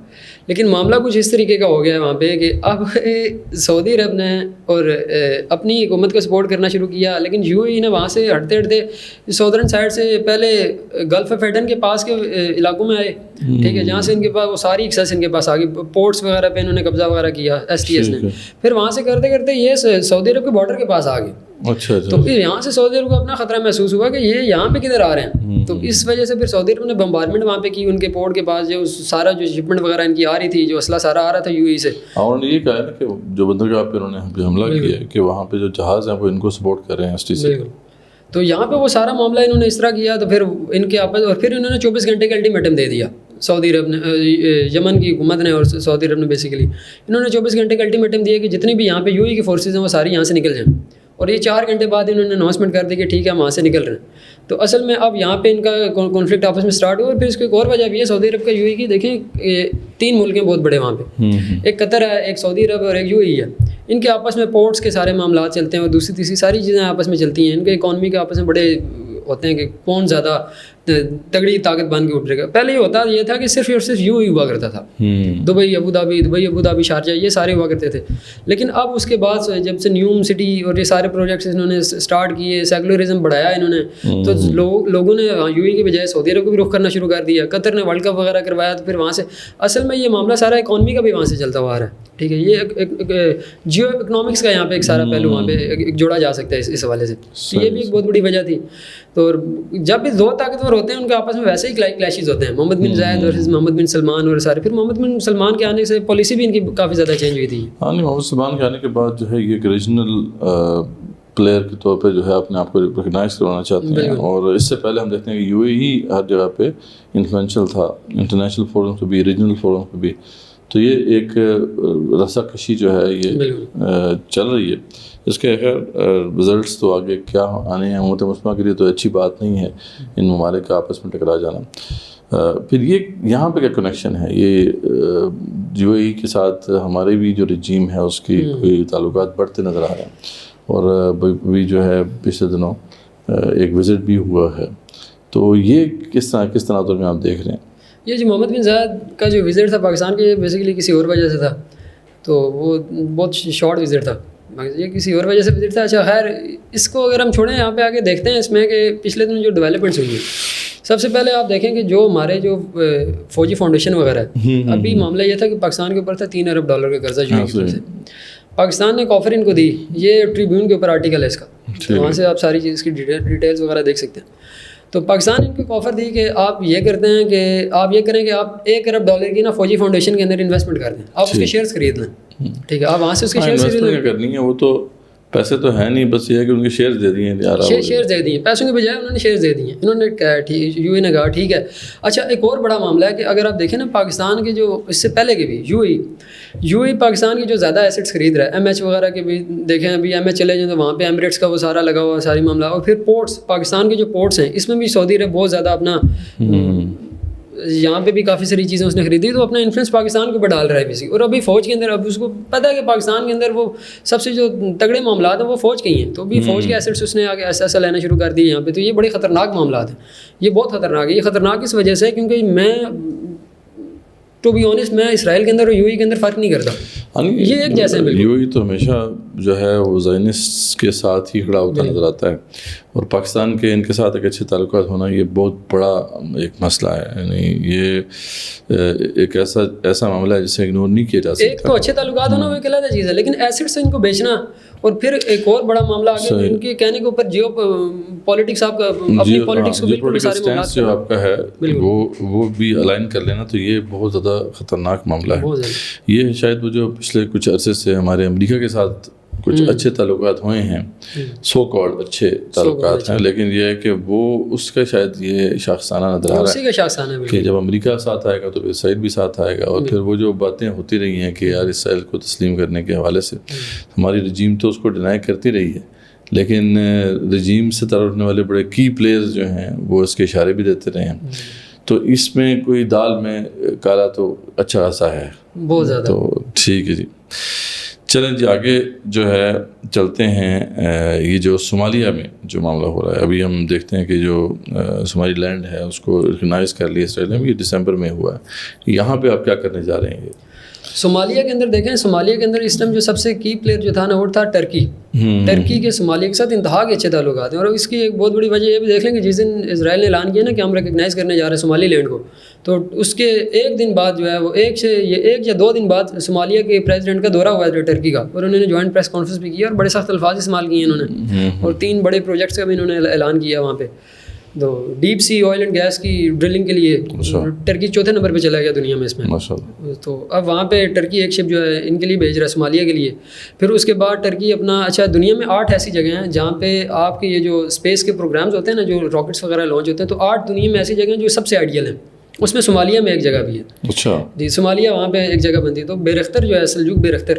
لیکن معاملہ کچھ اس طریقے کا ہو گیا ہے وہاں پہ کہ اب سعودی عرب نے اور اپنی حکومت کو سپورٹ کرنا شروع کیا, لیکن یو اے ای نے وہاں سے ہٹتے ہٹتے سودرن سائڈ سے پہلے گلف آف ایڈن کے پاس کے علاقوں میں آئے, ٹھیک ہے, جہاں سے ان کے پاس وہ ساری ایکسیس ان کے پاس آ گئی, پورٹس وغیرہ پہ انہوں نے قبضہ وغیرہ کیا ایس ٹی ایس نے. پھر وہاں سے کرتے کرتے یہ سعودی عرب کے بارڈر کے پاس آ گئے. اچھا, تو پھر یہاں سے سعودی عرب کو اپنا خطرہ محسوس ہوا کہ یہ یہاں پہ کدھر آ رہے ہیں. تو اس وجہ سے پھر سعودی عرب نے بمبارمنٹ وہاں پہ کی ان کے پورٹ کے پاس, جو سارا جو شپمنٹ وغیرہ ان کی آ رہی تھی, جو اسلحہ سارا آ رہا تھا یو اے سے. اور انہوں نے یہ کہا ہے نا کہ جو بندرگاہ پہ انہوں نے حملہ کیا کہ وہاں پہ جو جہاز ہیں وہ ان کو سپورٹ کر رہے ہیں ایس ٹی سی. تو یہاں پہ وہ سارا معاملہ انہوں نے اس طرح کیا. تو پھر ان کے آپس, اور پھر انہوں نے 24 گھنٹے کا الٹیمیٹم دے دیا سعودی عرب نے, یمن کی حکومت نے اور سعودی عرب نے بیسیکلی انہوں نے 24 گھنٹے کا الٹیمیٹم دیا کہ جتنی بھی یہاں پہ یو اے کی فورسز ہیں وہ ساری یہاں سے نکل جائیں. اور یہ 4 گھنٹے بعد انہوں نے اناؤنسمنٹ کر دی کہ ٹھیک ہے ہم وہاں سے نکل رہے ہیں. تو اصل میں اب یہاں پہ ان کا کانفلکٹ آپس میں سٹارٹ ہوا. اور پھر اس کی ایک اور وجہ بھی ہے سعودی عرب کا یو اے کی. دیکھیں 3 ملک ہیں بہت بڑے وہاں پہ, ایک قطر ہے, ایک سعودی عرب اور ایک یو اے ہے. ان کے آپس میں پورٹس کے سارے معاملات چلتے ہیں اور دوسری تیسری ساری چیزیں آپس میں چلتی ہیں. ان کے اکانومی کے آپس میں بڑے ہوتے ہیں کہ کون زیادہ تگڑی طاقت بن کے اٹھ گا. پہلے یہ تھا کہ صرف اور صرف یو ہی ہوا کرتا تھا, دبئی ابو دھابی شارجہ یہ سارے ہوا کرتے تھے. لیکن اب اس کے بعد جب سے نیوم سٹی اور یہ سارے پروجیکٹس انہوں نے اسٹارٹ کیے, سیکولرزم بڑھایا انہوں نے, تو لوگوں نے یو اے کی بجائے سعودی عرب کو بھی رخ کرنا شروع کر دیا. قطر نے ورلڈ کپ وغیرہ کروایا, تو پھر وہاں سے اصل میں یہ معاملہ سارا اکانومی کا بھی وہاں سے چلتا ہوا آ رہا ہے. ٹھیک ہے, یہ جیو اکنامکس کا یہاں پہ ایک سارا پہلو وہاں پہ جوڑا جا سکتا ہے اس حوالے سے. یہ بھی ایک بہت بڑی وجہ تھی. تو جب بھی 2 طاقتور ہوتے ہیں ان کے آپس میں ویسے ہی کلیشز ہوتے ہیں. محمد بن زائد اور محمد بن سلمان اور سارے. پھر محمد بن سلمان کے آنے سے پالیسی بھی ان کی کافی زیادہ چینج ہوئی تھی. ہاں نہیں, محمد سلمان کے آنے کے بعد جو ہے یہ ایک ریجنل پلیئر کے طور پہ جو ہے اپنے آپ کو ریکگنائز کروانا چاہتے ہیں. اور اس سے پہلے ہم دیکھتے ہیں کہ یو اے ہی ہر جگہ پہ انفلوئنشل تھا, انٹرنیشنل فورم پہ بھی, ریجنل فورم پہ بھی. تو یہ ایک رسا کشی جو ہے یہ چل رہی ہے. اس کے خیر رزلٹس تو آگے کیا آنے ہیں, امت مسلمہ کے لیے تو اچھی بات نہیں ہے ان ممالک کا آپس میں ٹکرا جانا. پھر یہ یہاں پہ کیا کنیکشن ہے یہ یو اے ای کے ساتھ؟ ہمارے بھی جو رجیم ہے اس کی کوئی تعلقات بڑھتے نظر آ رہے ہیں, اور بھی جو ہے پچھلے دنوں ایک وزٹ بھی ہوا ہے. تو یہ کس تناظر میں آپ دیکھ رہے ہیں؟ یہ جو محمد بن زائد کا جو وزٹ تھا پاکستان کے, بیسیکلی کسی اور وجہ سے تھا. تو وہ بہت شارٹ وزٹ تھا, یہ کسی اور وجہ سے وزٹ تھا. اچھا خیر, اس کو اگر ہم چھوڑیں یہاں پہ آگے دیکھتے ہیں اس میں کہ پچھلے دنوں جو ڈیولپمنٹس ہوئی ہیں. سب سے پہلے آپ دیکھیں کہ جو ہمارے جو فوجی فاؤنڈیشن وغیرہ ہے, ابھی معاملہ یہ تھا کہ پاکستان کے اوپر تھا $3 ارب کا قرضہ جو سے پاکستان نے کافر ان کو دی. یہ ٹریبیون کے اوپر آرٹیکل ہے اس کا, وہاں سے آپ ساری چیز کی ڈیٹیلز وغیرہ دیکھ سکتے ہیں. تو پاکستان ان کو آفر دی کہ آپ یہ کرتے ہیں کہ آپ یہ کریں کہ آپ $1 ارب کی نا فوجی فاؤنڈیشن کے اندر انویسٹمنٹ کر دیں, آپ اس کے شیئرز خرید لیں. ٹھیک ہے, آپ وہاں سے اس کے شیئرز خرید لیں. کرنی ہے وہ تو پیسے تو ہے نہیں, بس یہ ہے کہ ان کے شیئرز دے دیے, شیئرز دے دیے, پیسوں کے بجائے انہوں نے شیئرز دے دیے. انہوں نے یو اے نے کہا ٹھیک ہے. اچھا ایک اور بڑا معاملہ ہے کہ اگر آپ دیکھیں نا پاکستان کے جو اس سے پہلے کے بھی یو اے پاکستان کی جو زیادہ ایسٹس خرید رہا ہے, ایم ایچ وغیرہ کے بھی دیکھیں, ابھی ایم ایچ چلے جائیں تو وہاں پہ ایمریٹس کا وہ سارا لگا ہوا ساری معاملہ. اور پھر پورٹس, پاکستان کے جو پورٹس ہیں اس میں بھی سعودی عرب بہت زیادہ اپنا یہاں پہ بھی کافی ساری چیزیں اس نے خریدی. تو اپنا انفلوئنس پاکستان کے اوپر ڈال رہا ہے بیسک. اور ابھی فوج کے اندر اب اس کو پتہ ہے کہ پاکستان کے اندر وہ سب سے جو تگڑے معاملات ہیں وہ فوج کے ہی ہیں. تو ابھی فوج کے ایسٹس اس نے آگے ایسا لینا شروع کر دیے یہاں پہ. تو یہ بڑے خطرناک معاملات ہیں, یہ بہت خطرناک ہے. یہ خطرناک اس وجہ سے کیونکہ میں ٹو بی آنیسٹ میں اسرائیل کے اندر اور یو اے کے اندر فرق نہیں کرتا, یہ ایک جیسے ہیں. یو اے تو ہمیشہ جو ہے وہ زائنسٹ کے ساتھ ہی کھڑا ہوتا نظر آتا ہے, اور پاکستان کے ان کے ساتھ ایک اچھے تعلقات ہونا یہ بہت بڑا ایک مسئلہ ہے. یعنی یہ ایک ایسا معاملہ ہے جسے اگنور نہیں کیا جا سکتا. ایک تو اچھے تعلقات ہونا وہ ایک علیحدہ چیز ہے, لیکن ایسٹ سے ان کو بیچنا, اور پھر ایک اور بڑا معاملہ آگے ان کے کہنے کے اوپر جیو پالیٹکس, آپ کا اپنی پالیٹکس کو بالکل سارے معاملات جو آپ کا ہے وہ بھی الائن کر لینا, تو یہ بہت زیادہ خطرناک معاملہ ہے. یہ شاید وہ جو پچھلے کچھ عرصے سے ہمارے امریکہ کے ساتھ کچھ اچھے تعلقات ہوئے ہیں, سو کالڈ اچھے تعلقات ہیں, لیکن یہ ہے کہ وہ اس کا شاید یہ شاخسانہ نظر آ رہا ہے کہ جب امریکہ ساتھ آئے گا تو اسرائیل بھی ساتھ آئے گا. اور پھر وہ جو باتیں ہوتی رہی ہیں کہ یار اسرائیل کو تسلیم کرنے کے حوالے سے ہماری رجیم تو اس کو ڈینائی کرتی رہی ہے, لیکن رجیم سے تعلق رکھنے والے بڑے کی پلیئرز جو ہیں وہ اس کے اشارے بھی دیتے رہے ہیں. تو اس میں کوئی دال میں کالا تو اچھا خاصا ہے بہت زیادہ. تو ٹھیک ہے جی, چلیں جی آگے جو ہے چلتے ہیں. یہ جو صومالیہ میں جو معاملہ ہو رہا ہے ابھی ہم دیکھتے ہیں کہ جو صومالی لینڈ ہے اس کو ریکگنائز کر لیا اسرائیل نے, یہ دسمبر میں ہوا ہے. یہاں پہ آپ کیا کرنے جا رہے ہیں؟ صومالیہ کے اندر دیکھیں, صومالیہ کے اندر اس ٹائم جو سب سے کی پلیئر جو تھا نا وہ تھا ٹرکی. ٹرکی کے صومالیہ کے ساتھ انتہا کے اچھے تعلقات ہیں, اور اس کی ایک بہت بڑی وجہ یہ بھی دیکھ لیں کہ جس دن اسرائیل نے اعلان کیا نا کہ ہم ریکگنائز کرنے جا رہے ہیں صومالی لینڈ کو, تو اس کے ایک دن بعد جو ہے وہ ایک یا دو دن بعد صومالیہ کے پریزیڈنٹ کا دورہ ہوا تھا ٹرکی کا, اور انہوں نے جوائنٹ پریس کانفرنس بھی کیا اور بڑے سخت الفاظ استعمال کیے انہوں نے, اور 3 بڑے پروجیکٹس کا بھی انہوں نے اعلان کیا وہاں پہ. تو deep sea oil and gas کی ڈرلنگ کے لیے ٹرکی 4تھے نمبر پہ چلا گیا دنیا میں اس میں. تو اب وہاں پہ ٹرکی ایک شپ جو ہے ان کے لیے بھیج رہا ہے صومالیہ کے لیے. پھر اس کے بعد ٹرکی اپنا دنیا میں 8 ایسی جگہیں ہیں جہاں پہ آپ کے یہ جو اسپیس کے پروگرامز ہوتے ہیں نا, جو راکٹس وغیرہ لانچ ہوتے ہیں, تو 8 دنیا میں ایسی جگہیں ہیں جو سب سے آئیڈیل ہیں. اس میں صومالیہ میں ایک جگہ بھی ہے. اچھا جی, صومالیہ وہاں پہ ایک جگہ بنتی ہے. تو بیرختر جو ہے, سلجوق بیرختر,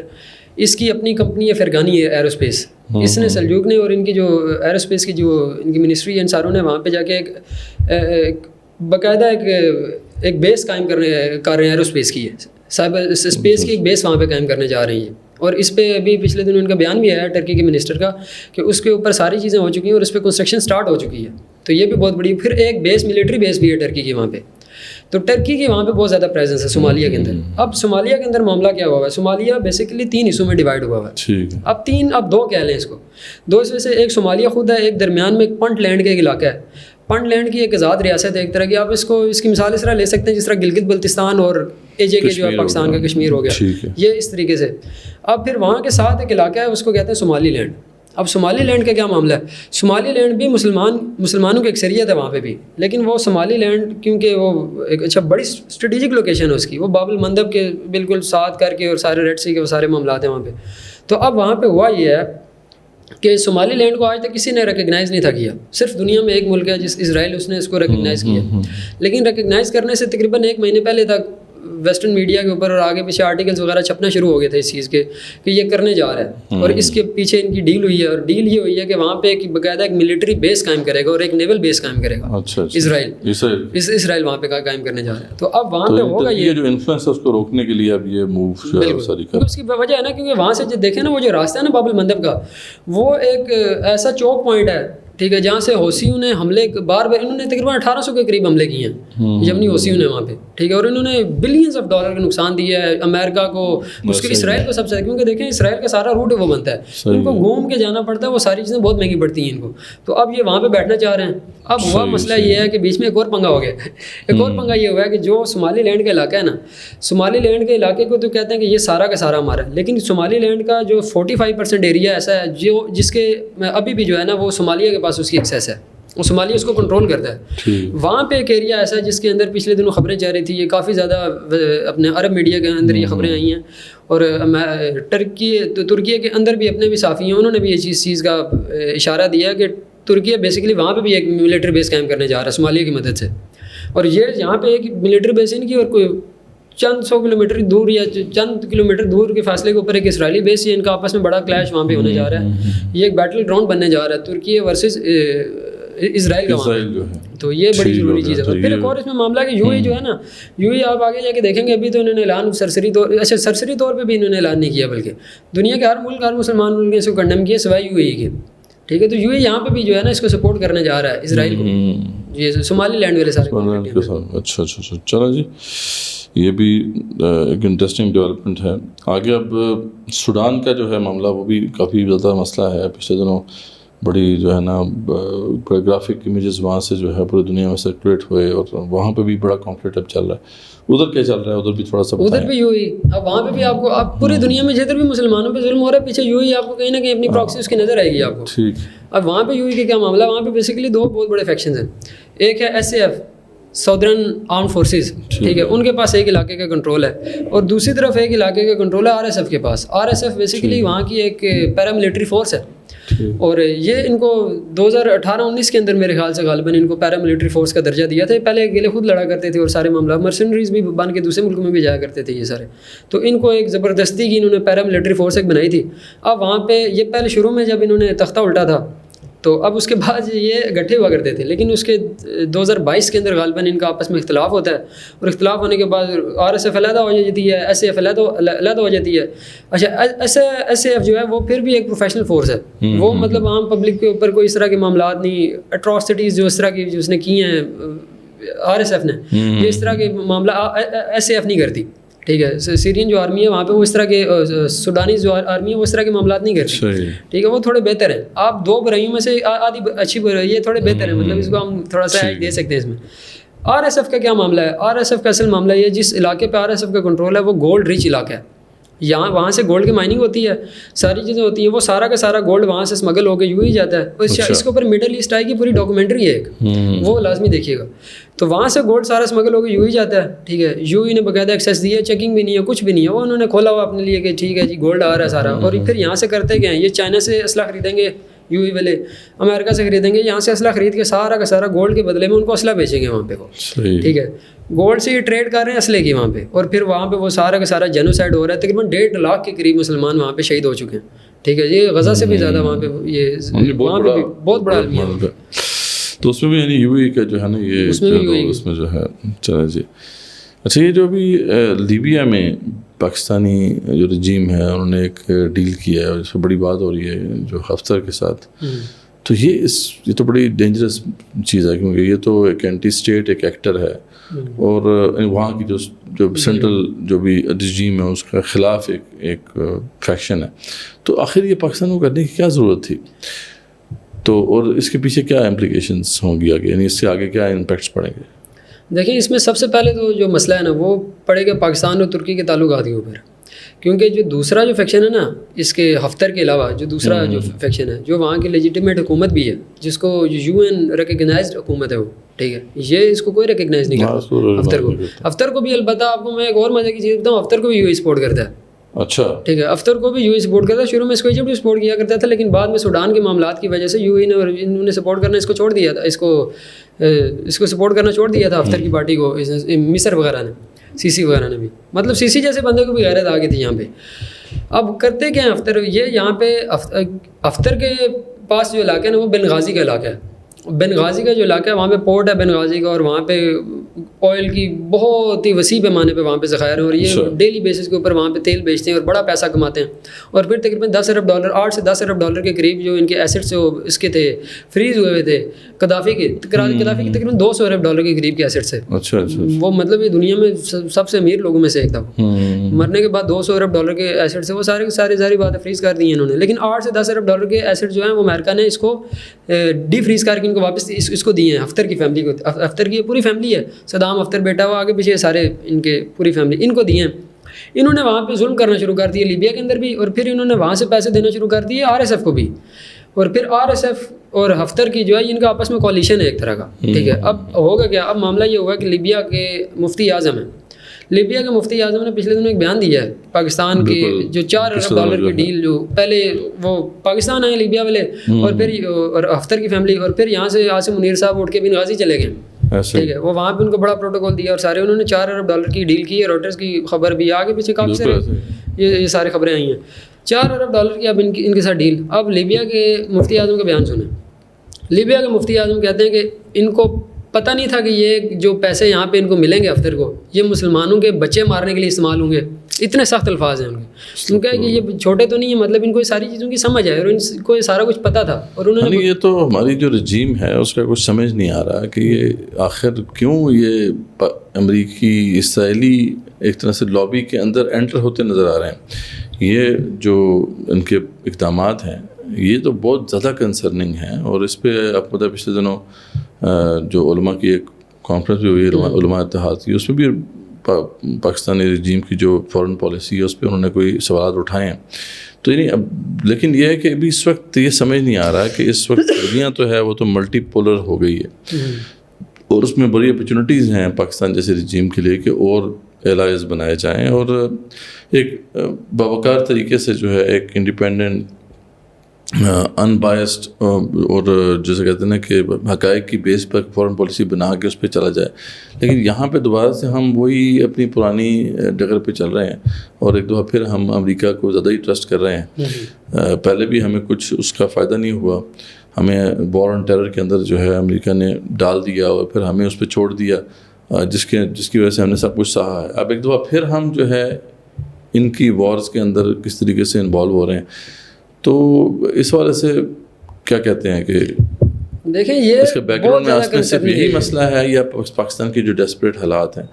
اس کی اپنی کمپنی ہے فرگانی ہے ایرو اسپیس. اس نے سلجوق نے اور ان کی جو ایرو اسپیس کی جو ان کی منسٹری ہے ان ساروں نے وہاں پہ جا کے ایک باقاعدہ ایک بیس قائم کر رہے ہیں ایرو اسپیس کی, سائبر اسپیس کی ایک بیس وہاں پہ قائم کرنے جا رہی ہیں. اور اس پہ ابھی پچھلے دن ان کا بیان بھی آیا ٹرکی کے منسٹر کا کہ اس کے اوپر ساری چیزیں ہو چکی ہیں اور اس پہ کنسٹرکشن سٹارٹ ہو چکی ہے. تو یہ بھی بہت بڑی. پھر ایک بیس ملٹری بیس بھی ہے ٹرکی کی وہاں پہ. تو ٹرکی کی وہاں پہ بہت زیادہ پریزنس ہے صومالیہ کے اندر. اب صومالیہ کے اندر معاملہ کیا ہوا ہے, صومالیہ بیسیکلی 3 حصوں میں ڈیوائڈ ہوا ہوا ہے. اب 2 کہہ لیں اس کو, 2 اس میں سے ایک صومالیہ خود ہے, ایک درمیان میں ایک پنٹ لینڈ کا ایک علاقہ ہے. پنٹ لینڈ کی ایک آزاد ریاست ہے ایک طرح کی. آپ اس کی مثال اس طرح لے سکتے ہیں جس طرح گلگت بلتستان اور AJ کے جو ہے پاکستان کا کشمیر ہو گیا, یہ اس طریقے سے. اب پھر وہاں کے ساتھ ایک علاقہ ہے اس کو کہتے ہیں صومالی لینڈ. اب صومالی لینڈ کا کیا معاملہ ہے, صومالی لینڈ بھی مسلمانوں کی اکثریت ہے وہاں پہ بھی, لیکن وہ صومالی لینڈ کیونکہ وہ ایک بڑی اسٹریٹجک لوکیشن ہے اس کی, وہ باب المندب کے بالکل ساتھ کر کے اور سارے ریڈ سی کے وہ سارے معاملات ہیں وہاں پہ. تو اب وہاں پہ ہوا یہ ہے کہ صومالی لینڈ کو آج تک کسی نے ریکگنائز نہیں تھا کیا. صرف دنیا میں ایک ملک ہے جس اسرائیل, اس نے اس کو ریکگنائز کیا. لیکن ریکگنائز کرنے سے تقریباً 1 مہینے پہلے تک ویسٹرن میڈیا کے اوپر اور آگے پیچھے آرٹیکلز وغیرہ چھپنا شروع ہو گئے تھے اس چیز کے کہ یہ کرنے جا رہا ہے. اور اس کے پیچھے ان کی ڈیل ہوئی ہے, اور ڈیل یہ ہوئی ہے کہ وہاں پہ ایک باقاعدہ ایک ملٹری بیس قائم کرے گا اور ایک نیول بیس قائم کرے گا. اسرائیل وہاں پہ قائم کرنے جا رہا ہے. تو اب وہاں پہ ہوگا یہ جو انفلوئنس ہے اس کو روکنے کے لیے اب یہ موو ساری کر. اس کی وجہ ہے نا کیونکہ وہاں سے جو دیکھیں نا وہ جو راستہ ہے نا باب المندب کا, وہ ایک ایسا چوک پوائنٹ ہے, ٹھیک ہے, جہاں سے حوثیوں نے حملے بار انہوں نے تقریباً 1800 کے قریب حملے کیے ہیں یمنی حوثیوں نے وہاں پہ, ٹھیک ہے, اور انہوں نے بلینز آف ڈالر کا نقصان دیا ہے امریکہ کو, اس کے اسرائیل کو سب سے, کیونکہ دیکھیں اسرائیل کا سارا روٹ وہ بنتا ہے, ان کو گھوم کے جانا پڑتا ہے, وہ ساری چیزیں بہت مہنگی پڑتی ہیں ان کو. تو اب یہ وہاں پہ بیٹھنا چاہ رہے ہیں. اب ہوا مسئلہ یہ ہے کہ بیچ میں ایک اور پنگا ہو گیا. ایک اور پنگا یہ ہوا ہے کہ جو صومالی لینڈ کا علاقہ ہے نا, صومالی لینڈ کے علاقے کو تو کہتے ہیں کہ یہ سارا کا سارا ہمارا ہے, لیکن صومالی لینڈ کا جو 45% ایریا ایسا ہے جو جس کے ابھی بھی جو ہے نا وہ صومالیہ کے پاس اس کی ایکسیس ہے, وہ صومالیہ اس کو کنٹرول کرتا ہے. وہاں پہ ایک ایریا ایسا ہے جس کے اندر پچھلے دنوں خبریں چل رہی تھی, یہ کافی زیادہ اپنے عرب میڈیا کے اندر یہ خبریں آئی ہیں, اور ترکیہ کے اندر بھی اپنے بھی صحافی ہیں, انہوں نے بھی یہ چیز کا اشارہ دیا کہ ترکیہ بیسیکلی وہاں پہ بھی ایک ملٹری بیس قائم کرنے جا رہا ہے صومالیہ کی مدد سے. اور یہ یہاں پہ ایک ملٹری بیس ان کی, اور کوئی چند 100 کلومیٹر دور یا چند کلومیٹر دور کے فاصلے کے اوپر ایک اسرائیلی بیس ہے, ان کا آپس میں بڑا کلیش وہاں پہ ہونے جا رہا ہے. یہ ایک بیٹل گراؤنڈ بننے جا رہا ہے ترکیہ ورسز اسرائیل کا. تو یہ بڑی ضروری چیز ہے. پھر ایک اور اس میں معاملہ کہ یو ای جو ہے نا, یو ای آپ آگے جا کے دیکھیں گے ابھی تو انہوں نے اعلان سرسری طور پہ بھی انہوں نے اعلان نہیں کیا, بلکہ دنیا کے ہر مسلمان ملک نے اس کو کنڈم کیا سوائے یو ای کے, ٹھیک ہے. تو یو ای یہاں پہ بھی جو ہے نا اس کو سپورٹ کرنے جا رہا ہے اسرائیل کو, یہ صومالی لینڈ والے سارے. اچھا چلو جی, یہ بھی ایک انٹرسٹنگ ڈیولپمنٹ ہے. آگے اب سوڈان کا جو ہے معاملہ وہ بھی کافی زیادہ مسئلہ ہے. پچھلے دنوں بڑی جو ہے نا گرافک امیجز وہاں سے جو ہے پوری دنیا میں سرکولیٹ ہوئے, اور وہاں پہ بھی بڑا کانفلکٹ اب چل رہا ہے. ادھر کیا چل رہا ہے, ادھر بھی تھوڑا سا ادھر بھی یو ای. اب وہاں پہ بھی آپ کو اب پوری دنیا میں جدھر بھی مسلمانوں پہ ظلم ہو رہا ہے پیچھے یو ای آپ کو کہیں نہ کہیں اپنی پراکسی اس کی نظر آئے گی آپ کو. ٹھیک. اب وہاں پہ یو ای کا کیا معاملہ ہے, وہاں پہ بیسیکلی 2 بہت بڑے فیکشنز ہیں. ایک ہے SAF ساؤدرن آرم فورسز, ٹھیک ہے, ان کے پاس ایک علاقے کا کنٹرول ہے, اور دوسری طرف ایک علاقے کا کنٹرول ہے RSF کے پاس. RSF بیسیکلی وہاں کی ایک پیراملٹری فورس ہے, اور یہ ان کو 2018-19 کے اندر میرے خیال سے غالباً ان کو پیراملٹری فورس کا درجہ دیا تھا. پہلے اکیلے خود لڑا کرتے تھے اور سارے معاملات مرسنریز بھی بن کے دوسرے ملکوں میں بھی جایا کرتے تھے یہ سارے. تو ان کو ایک زبردستی کی انہوں نے پیراملٹری فورس ایک بنائی تھی. اب وہاں پہ یہ پہلے شروع میں جب انہوں نے تختہ الٹا تھا تو اب اس کے بعد یہ اکٹھے ہوا کرتے تھے، لیکن اس کے 2022 کے اندر غالباً ان کا آپس میں اختلاف ہوتا ہے، اور اختلاف ہونے کے بعد RSF علیحدہ ہو جاتی ہے، SAF علیحدہ ہو جاتی ہے. اچھا SAF جو ہے وہ پھر بھی ایک پروفیشنل فورس ہے، وہ مطلب عام پبلک کے اوپر کوئی اس طرح کے معاملات نہیں، اٹراسٹیز جو اس طرح کی جو اس نے کی ہیں RSF نے، یہ اس طرح کے معاملہ SAF نہیں کرتی. ٹھیک ہے، سیرین جو آرمی ہے وہاں پہ وہ اس طرح کے، سوڈانی جو آرمی ہے وہ اس طرح کے معاملات نہیں کرتی. ٹھیک ہے، وہ تھوڑے بہتر ہیں. آپ 2 برائیوں میں سے آدھی اچھی برائی ہے، تھوڑے بہتر ہیں، مطلب اس کو ہم تھوڑا سا دے سکتے ہیں. اس میں RSF کا کیا معاملہ ہے؟ RSF کا اصل معاملہ یہ، جس علاقے پہ RSF کا کنٹرول ہے وہ گولڈ ریچ علاقہ ہے. وہاں سے گولڈ کی مائننگ ہوتی ہے، ساری چیزیں ہوتی ہیں، وہ سارا کا سارا گولڈ وہاں سے اسمگل ہو کے یوں ہی جاتا ہے. اس کے اوپر مڈل ایسٹ آئے گی پوری ڈاکومنٹری ہے ایک، وہ لازمی دیکھیے گا. تو وہاں سے گولڈ سارا اسمگل ہو کے یوں ہی جاتا ہے. ٹھیک ہے، یو نے باقاعدہ ایکسیس دی ہے، چیکنگ بھی نہیں ہے، کچھ بھی نہیں ہے، وہ انہوں نے کھولا ہوا اپنے لیے کہ ٹھیک ہے جی گولڈ آ رہا ہے سارا. اور پھر یہاں سے کرتے گئے ہیں، یہ چائنا سے اسلحہ خریدیں گے، والے امریکہ سے خریدیں گے، یہاں سے اسلحہ خرید کے سارا کا سارا گولڈ کے بدلے میں ان کو اسلحہ بیچیں گے وہاں پہ وہ. ٹھیک ہے، گولڈ سے یہ ٹریڈ کر رہے ہیں اسلحے کی وہاں پہ، اور پھر وہاں پہ وہ سارا کا سارا جینوسائڈ ہو رہا ہے. تقریباً 1.5 لاکھ کے قریب مسلمان وہاں پہ شہید ہو چکے ہیں. ٹھیک ہے، یہ غزہ سے بھی زیادہ وہاں پہ، یہ وہاں پہ بہت بڑا المیہ ہے. تو اس میں بھی یعنی UAE کا جو ہے نا، یہ اس میں جو ہے چلا جی. اچھا، یہ جو ابھی لیبیا میں پاکستانی جو رجیم ہے انہوں نے ایک ڈیل کیا ہے اور اس پہ بڑی بات ہو رہی ہے جو حفتر کے ساتھ، تو یہ تو بڑی ڈینجرس چیز ہے، کیونکہ یہ تو ایک اینٹی اسٹیٹ ایک ایکٹر ہے، اور وہاں کی جو سینٹرل جو بھی رجیم ہے اس کے خلاف ایک فیکشن ہے. تو آخر یہ پاکستان کو کرنے کی کیا ضرورت تھی؟ تو اور اس کے پیچھے کیا امپلیکیشنس ہوں گی آگے، یعنی اس سے آگے کیا امپیکٹس پڑیں گے؟ دیکھیں، اس میں سب سے پہلے تو جو مسئلہ ہے نا وہ پڑے گا پاکستان اور ترکی کے تعلقات کے اوپر، کیونکہ جو دوسرا جو فیکشن ہے نا اس کے حفتر کے علاوہ، جو دوسرا جو فیکشن ہے جو وہاں کی لیجیٹیمیٹ حکومت بھی ہے، جس کو UN ریکگنائزڈ حکومت ہے وہ. ٹھیک ہے، یہ اس کو کوئی ریکگنائز نہیں کرتا. حفتر کو بھی، البتہ آپ کو میں ایک اور مزے کی چیز بتاؤں، حفتر کو بھی UAE سپورٹ کرتا ہے. اچھا، ٹھیک ہے، حفتر کو بھی UAE سپورٹ کرتا ہے. شروع میں اس کو ایجپٹ بھی سپورٹ کیا کرتا تھا، لیکن بعد میں سوڈان کے معاملات کی وجہ سے UAE نے اور انہوں نے سپورٹ کرنا اس کو چھوڑ دیا تھا، اس کو سپورٹ کرنا چھوڑ دیا تھا حفتر کی پارٹی کو. مصر وغیرہ نے، CC وغیرہ نے بھی، مطلب CC جیسے بندے کو بھی غیرت آ گئی تھی یہاں پہ. اب کرتے کیا ہیں حفتر، یہ یہاں پہ حفتر کے پاس جو علاقہ ہے نا وہ بنغازی کا علاقہ ہے. بنغازی کا جو علاقہ ہے وہاں پہ پورٹ ہے بنغازی کا، اور وہاں پہ آئل کی بہت ہی وسیع پیمانے پہ وہاں پہ ذخائر ہیں، اور یہ ڈیلی بیسس کے اوپر وہاں پہ تیل بیچتے ہیں اور بڑا پیسہ کماتے ہیں. اور پھر تقریباً 10 ارب ڈالر، 8 سے 10 ارب ڈالر کے قریب جو ان کے ایسٹس اس کے تھے فریز ہوئے تھے قذافی کے تقریباً 200 ارب ڈالر کے قریب کے ایسٹس ہے. وہ مطلب یہ دنیا میں سب سے امیر لوگوں میں سے ایک تھا. مرنے کے بعد 200 ارب ڈالر کے ایسٹس ہے، وہ ساری باتیں فریز کر دی ہیں انہوں نے. لیکن 8 سے 10 ارب ڈالر کے ایسٹ جو ہیں وہ امریکہ نے اس کو ڈی فریز کر کے ان کو واپس اس کو دیے ہیں حفتر کی فیملی کو. حفتر کی پوری فیملی ہے، صدام حفتر بیٹا ہوا آگے پیچھے سارے ان کے پوری فیملی، ان کو دیے ہیں. انہوں نے وہاں پہ ظلم کرنا شروع کر دیا لیبیا کے اندر بھی، اور پھر انہوں نے وہاں سے پیسے دینا شروع کر دیے RSF کو بھی. اور پھر RSF اور حفتر کی جو ہے ان کا آپس میں کولیشن ہے ایک طرح کا. ٹھیک ہے، اب ہوگا کیا، اب معاملہ یہ ہوگا کہ لیبیا کے مفتی اعظم ہیں، لیبیا کے مفتی اعظم نے پچھلے دنوں ایک بیان دیا ہے پاکستان کے جو 4 ارب ڈالر کی ڈیل، جو پہلے وہ پاکستان آئے لیبیا والے اور پھر اور حفتر کی فیملی، اور پھر یہاں سے عاصم منیر صاحب اٹھ کے بنغازی چلے گئے. ٹھیک ہے، وہ وہاں پہ ان کو بڑا پروٹوکول دیا اور سارے انہوں نے 4 ارب ڈالر کی ڈیل کی ہے. روٹرز کی خبر بھی آگے پیچھے کافی سارے یہ ساری خبریں آئی ہیں. 4 ارب ڈالر کی اب ان کے ساتھ ڈیل. اب لیبیا کے مفتی اعظم کا بیان سنیں. لیبیا کے مفتی اعظم کہتے ہیں کہ ان کو پتہ نہیں تھا کہ یہ جو پیسے یہاں پہ ان کو ملیں گے حفتر کو، یہ مسلمانوں کے بچے مارنے کے لیے استعمال ہوں گے. اتنے سخت الفاظ ہیں ان کے. ان کا ہے کہ یہ چھوٹے تو نہیں ہیں، مطلب ان کو یہ ساری چیزوں کی سمجھ ہے اور ان کو یہ سارا کچھ پتہ تھا. اور انہوں نے یہ تو ہماری جو رجیم ہے اس کا کچھ سمجھ نہیں آ رہا کہ یہ آخر کیوں یہ امریکی اسرائیلی ایک طرح سے لابی کے اندر انٹر ہوتے نظر آ رہے ہیں. یہ جو ان کے اقدامات ہیں یہ تو بہت زیادہ کنسرننگ ہیں. اور اس پہ آپ پتہ پچھلے دنوں جو علماء کی ایک کانفرنس بھی ہوئی علماء اتحاد کی، اس میں بھی پاکستانی رجیم کی جو فورن پالیسی ہے اس پہ انہوں نے کوئی سوالات اٹھائے ہیں. تو یعنی اب لیکن یہ ہے کہ ابھی اس وقت یہ سمجھ نہیں آ رہا کہ اس وقت دنیا تو ہے وہ تو ملٹی پولر ہو گئی ہے، اور اس میں بڑی اپرچونیٹیز ہیں پاکستان جیسے رجیم کے لیے کہ اور الائز بنائے جائیں اور ایک باوقار طریقے سے جو ہے ایک انڈیپینڈنٹ ان بائسڈ اور جیسے کہتے ہیں نا کہ حقائق کی بیس پر فورن پالیسی بنا کے اس پہ چلا جائے. لیکن یہاں پہ دوبارہ سے ہم وہی اپنی پرانی ڈگر پہ چل رہے ہیں اور ایک دفعہ پھر ہم امریکہ کو زیادہ ہی ٹرسٹ کر رہے ہیں. پہلے بھی ہمیں کچھ اس کا فائدہ نہیں ہوا. ہمیں وار آن ٹیرر کے اندر جو ہے امریکہ نے ڈال دیا اور پھر ہمیں اس پہ چھوڑ دیا، جس کی وجہ سے ہم نے سب کچھ سہا ہے. اب ایک دفعہ پھر ہم جو ہے ان کی وارز کے اندر کس طریقے سے انوالو ہو رہے ہیں. تو اس والے سے کیا کہتے ہیں کہ دیکھیں یہ اس کے بیک گراؤنڈ میں اصل میں صرف یہی مسئلہ ہے یا پاکستان کے جو ڈیسپریٹ حالات ہیں؟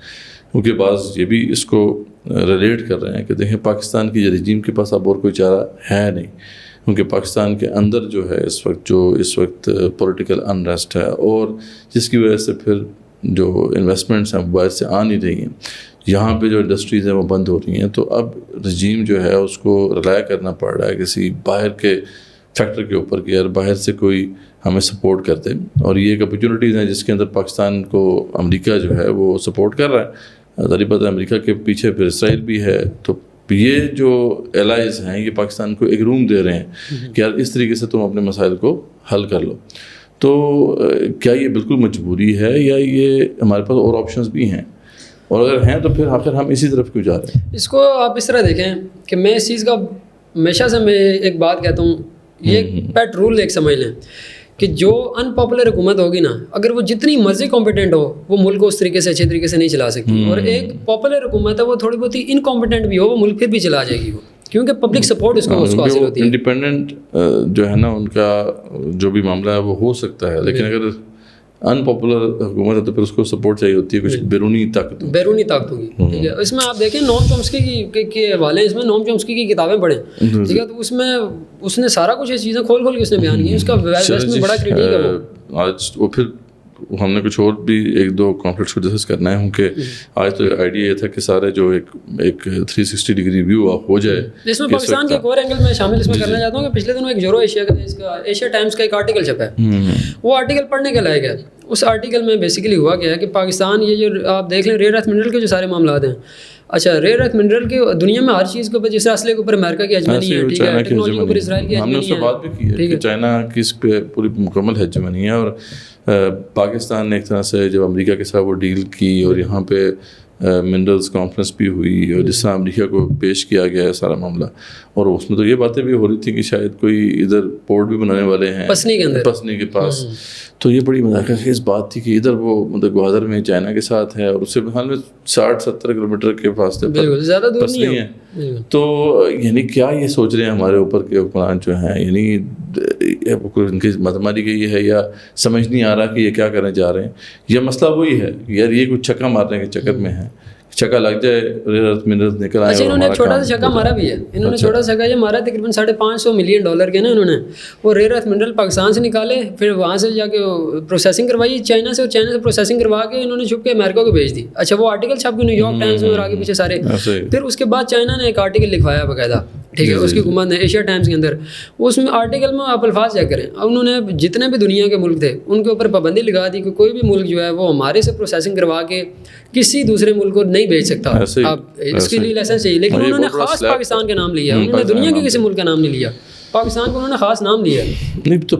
کیونکہ بعض یہ بھی اس کو ریلیٹ کر رہے ہیں کہ دیکھیں پاکستان کی رجیم کے پاس اب اور کوئی چارہ ہے نہیں، کیونکہ پاکستان کے اندر جو ہے اس وقت پولیٹیکل انریسٹ ہے، اور جس کی وجہ سے پھر جو انویسٹمنٹس ہیں باہر سے آ نہیں رہی ہیں، یہاں پہ جو انڈسٹریز ہیں وہ بند ہو رہی ہیں. تو اب رجیم جو ہے اس کو ریلائی کرنا پڑ رہا ہے کسی باہر کے فیکٹر کے اوپر کہ یار باہر سے کوئی ہمیں سپورٹ کرتے. اور یہ ایک اپرچونیٹیز ہیں جس کے اندر پاکستان کو امریکہ جو ہے وہ سپورٹ کر رہا ہے. ظاہر بات ہے امریکہ کے پیچھے پھر اسرائیل بھی ہے. تو یہ جو الائز ہیں یہ پاکستان کو ایک روم دے رہے ہیں کہ یار اس طریقے سے تم اپنے مسائل کو حل کر لو. تو کیا یہ بالکل مجبوری ہے یا یہ ہمارے پاس اور آپشنز بھی ہیں؟ اور اگر ہیں تو پھر آخر ہم اسی طرف کیوں جا رہے ہیں؟ اس کو آپ اس طرح دیکھیں کہ میں اس چیز کا ہمیشہ سے میں ایک بات کہتا ہوں، یہ ایک پیٹ رول ایک سمجھ لیں کہ جو ان پاپولر حکومت ہوگی نا، اگر وہ جتنی مرضی کمپیٹنٹ ہو وہ ملک کو اس طریقے سے اچھے طریقے سے نہیں چلا سکتی. اور ایک پاپولر حکومت ہے وہ تھوڑی بہت ہی انکمپیٹنٹ بھی ہو وہ ملک پھر بھی چلا جائے گی، وہ کیونکہ پبلک سپورٹ اس کو حاصل ہوتی ہے. انڈیپینڈنٹ جو ہے نا ان کا جو بھی معاملہ ہے وہ ہو سکتا ہے، لیکن اگر ان پاپولر حکومت ہے تو پھر اس کو سپورٹ چاہیے ہوتی ہے کچھ بیرونی طاقت ہوگی. ٹھیک ہے، اس میں آپ دیکھیں نوم چومسکی کے حوالے، اس میں نوم چومسکی کی کتابیں پڑھیں، ٹھیک ہے، تو اس میں اس نے سارا کچھ یہ چیزیں کھول کے اس نے بیان کی. اس کا ویسٹ میں بڑا کریٹیک ہے وہ. آج وہ پھر ہم نے کچھ اور بھی ایک دو کانفلکٹس کو ڈسکس کرنا ہے، کیونکہ آج تو آئیڈیا یہ تھا کہ سارے جو ایک 360 ڈگری ویو ہو جائے. اس میں پاکستان کے ایک اور اینگل میں شامل اس میں کرنا چاہتا ہوں کہ پچھلے دنوں ایک یورو ایشیا ٹائمز کا ایک آرٹیکل چھپا ہے، وہ آرٹیکل پڑھنے کے لائق ہے. اس آرٹیکل میں بیسیکلی ہوا کیا ہے کہ پاکستان یہ جو آپ دیکھ لیں ریئر ارتھ منرل کے جو سارے معاملات ہیں، اچھا ریئر ارتھ منرل کے دنیا میں ہر چیز کے اوپر، جیسے اسلحے کے اوپر امریکہ کی ہیجمنی ہے، ٹھیک ہے، ٹیکنالوجی کے اوپر اسرائیل کی ہم نے اس سے بات بھی کی ہے کہ چائنا کی اس پہ پوری مکمل ہیجمنی ہے. اور پاکستان نے ایک طرح سے جب امریکہ کے ساتھ وہ ڈیل کی اور یہاں پہ منرلز کانفرنس بھی ہوئی اور جس طرح امریکہ کو پیش کیا گیا ہے سارا معاملہ، اور اس میں تو یہ باتیں بھی ہو رہی تھیں کہ شاید کوئی ادھر پورٹ بھی بنانے والے ہیں پسنی کے پاس. تو یہ بڑی مذاکرہ خیز بات تھی کہ ادھر وہ مطلب گوادر میں چائنا کے ساتھ ہے اور اس سے حال میں 60-70 کلومیٹر کے فاصلے پر زیادہ دور نہیں ہے. تو یعنی کیا یہ سوچ رہے ہیں ہمارے اوپر کے حکمران جو ہیں، یعنی ان کی متماری گئی ہے یا سمجھ نہیں آ رہا کہ یہ کیا کرنے جا رہے ہیں؟ یہ مسئلہ وہی ہے یار یہ کچھ چھکا مارنے کے چکر میں ہے، چھکا لگ جائے ریئر ارتھ منرلز نکل آئے. اچھا انہوں نے ایک چھوٹا سا چھکا مارا بھی ہے، انہوں نے چھوٹا سا چھکا یہ مارا تقریباً $550 ملین کے نا انہوں نے وہ ریئر ارتھ منرل پاکستان سے نکالے، پھر وہاں سے جا کے پروسیسنگ کروائی چائنا سے، اور چائنا سے پروسیسنگ کروا کے انہوں نے چھپ کے امریکہ کو بھیج دی. اچھا وہ آرٹیکل چھپ کے نیو یارک ٹائمز میں اور آگے پیچھے سارے. پھر اس کے بعد چائنا نے ایک آرٹیکل لکھوایا باقاعدہ، ٹھیک ہے، اس کی حکومت نے ایشیا ٹائمز کے اندر. اس میں آرٹیکل میں آپ الفاظ چیک کریں، انہوں نے جتنے بھی دنیا کے ملک تھے ان کے اوپر پابندی لگا دی کہ کوئی بھی ملک جو ہے وہ ہمارے سے پروسیسنگ کروا کے کسی دوسرے ملک کو نہیں بھیج سکتا. آپ اس کے لیے لائسنس چاہیے، لیکن انہوں نے خاص پاکستان کا نام لیا، انہوں نے دنیا کے کسی ملک کا نام نہیں لیا، پاکستان کو انہوں نے خاص نام لیا. نہیں تو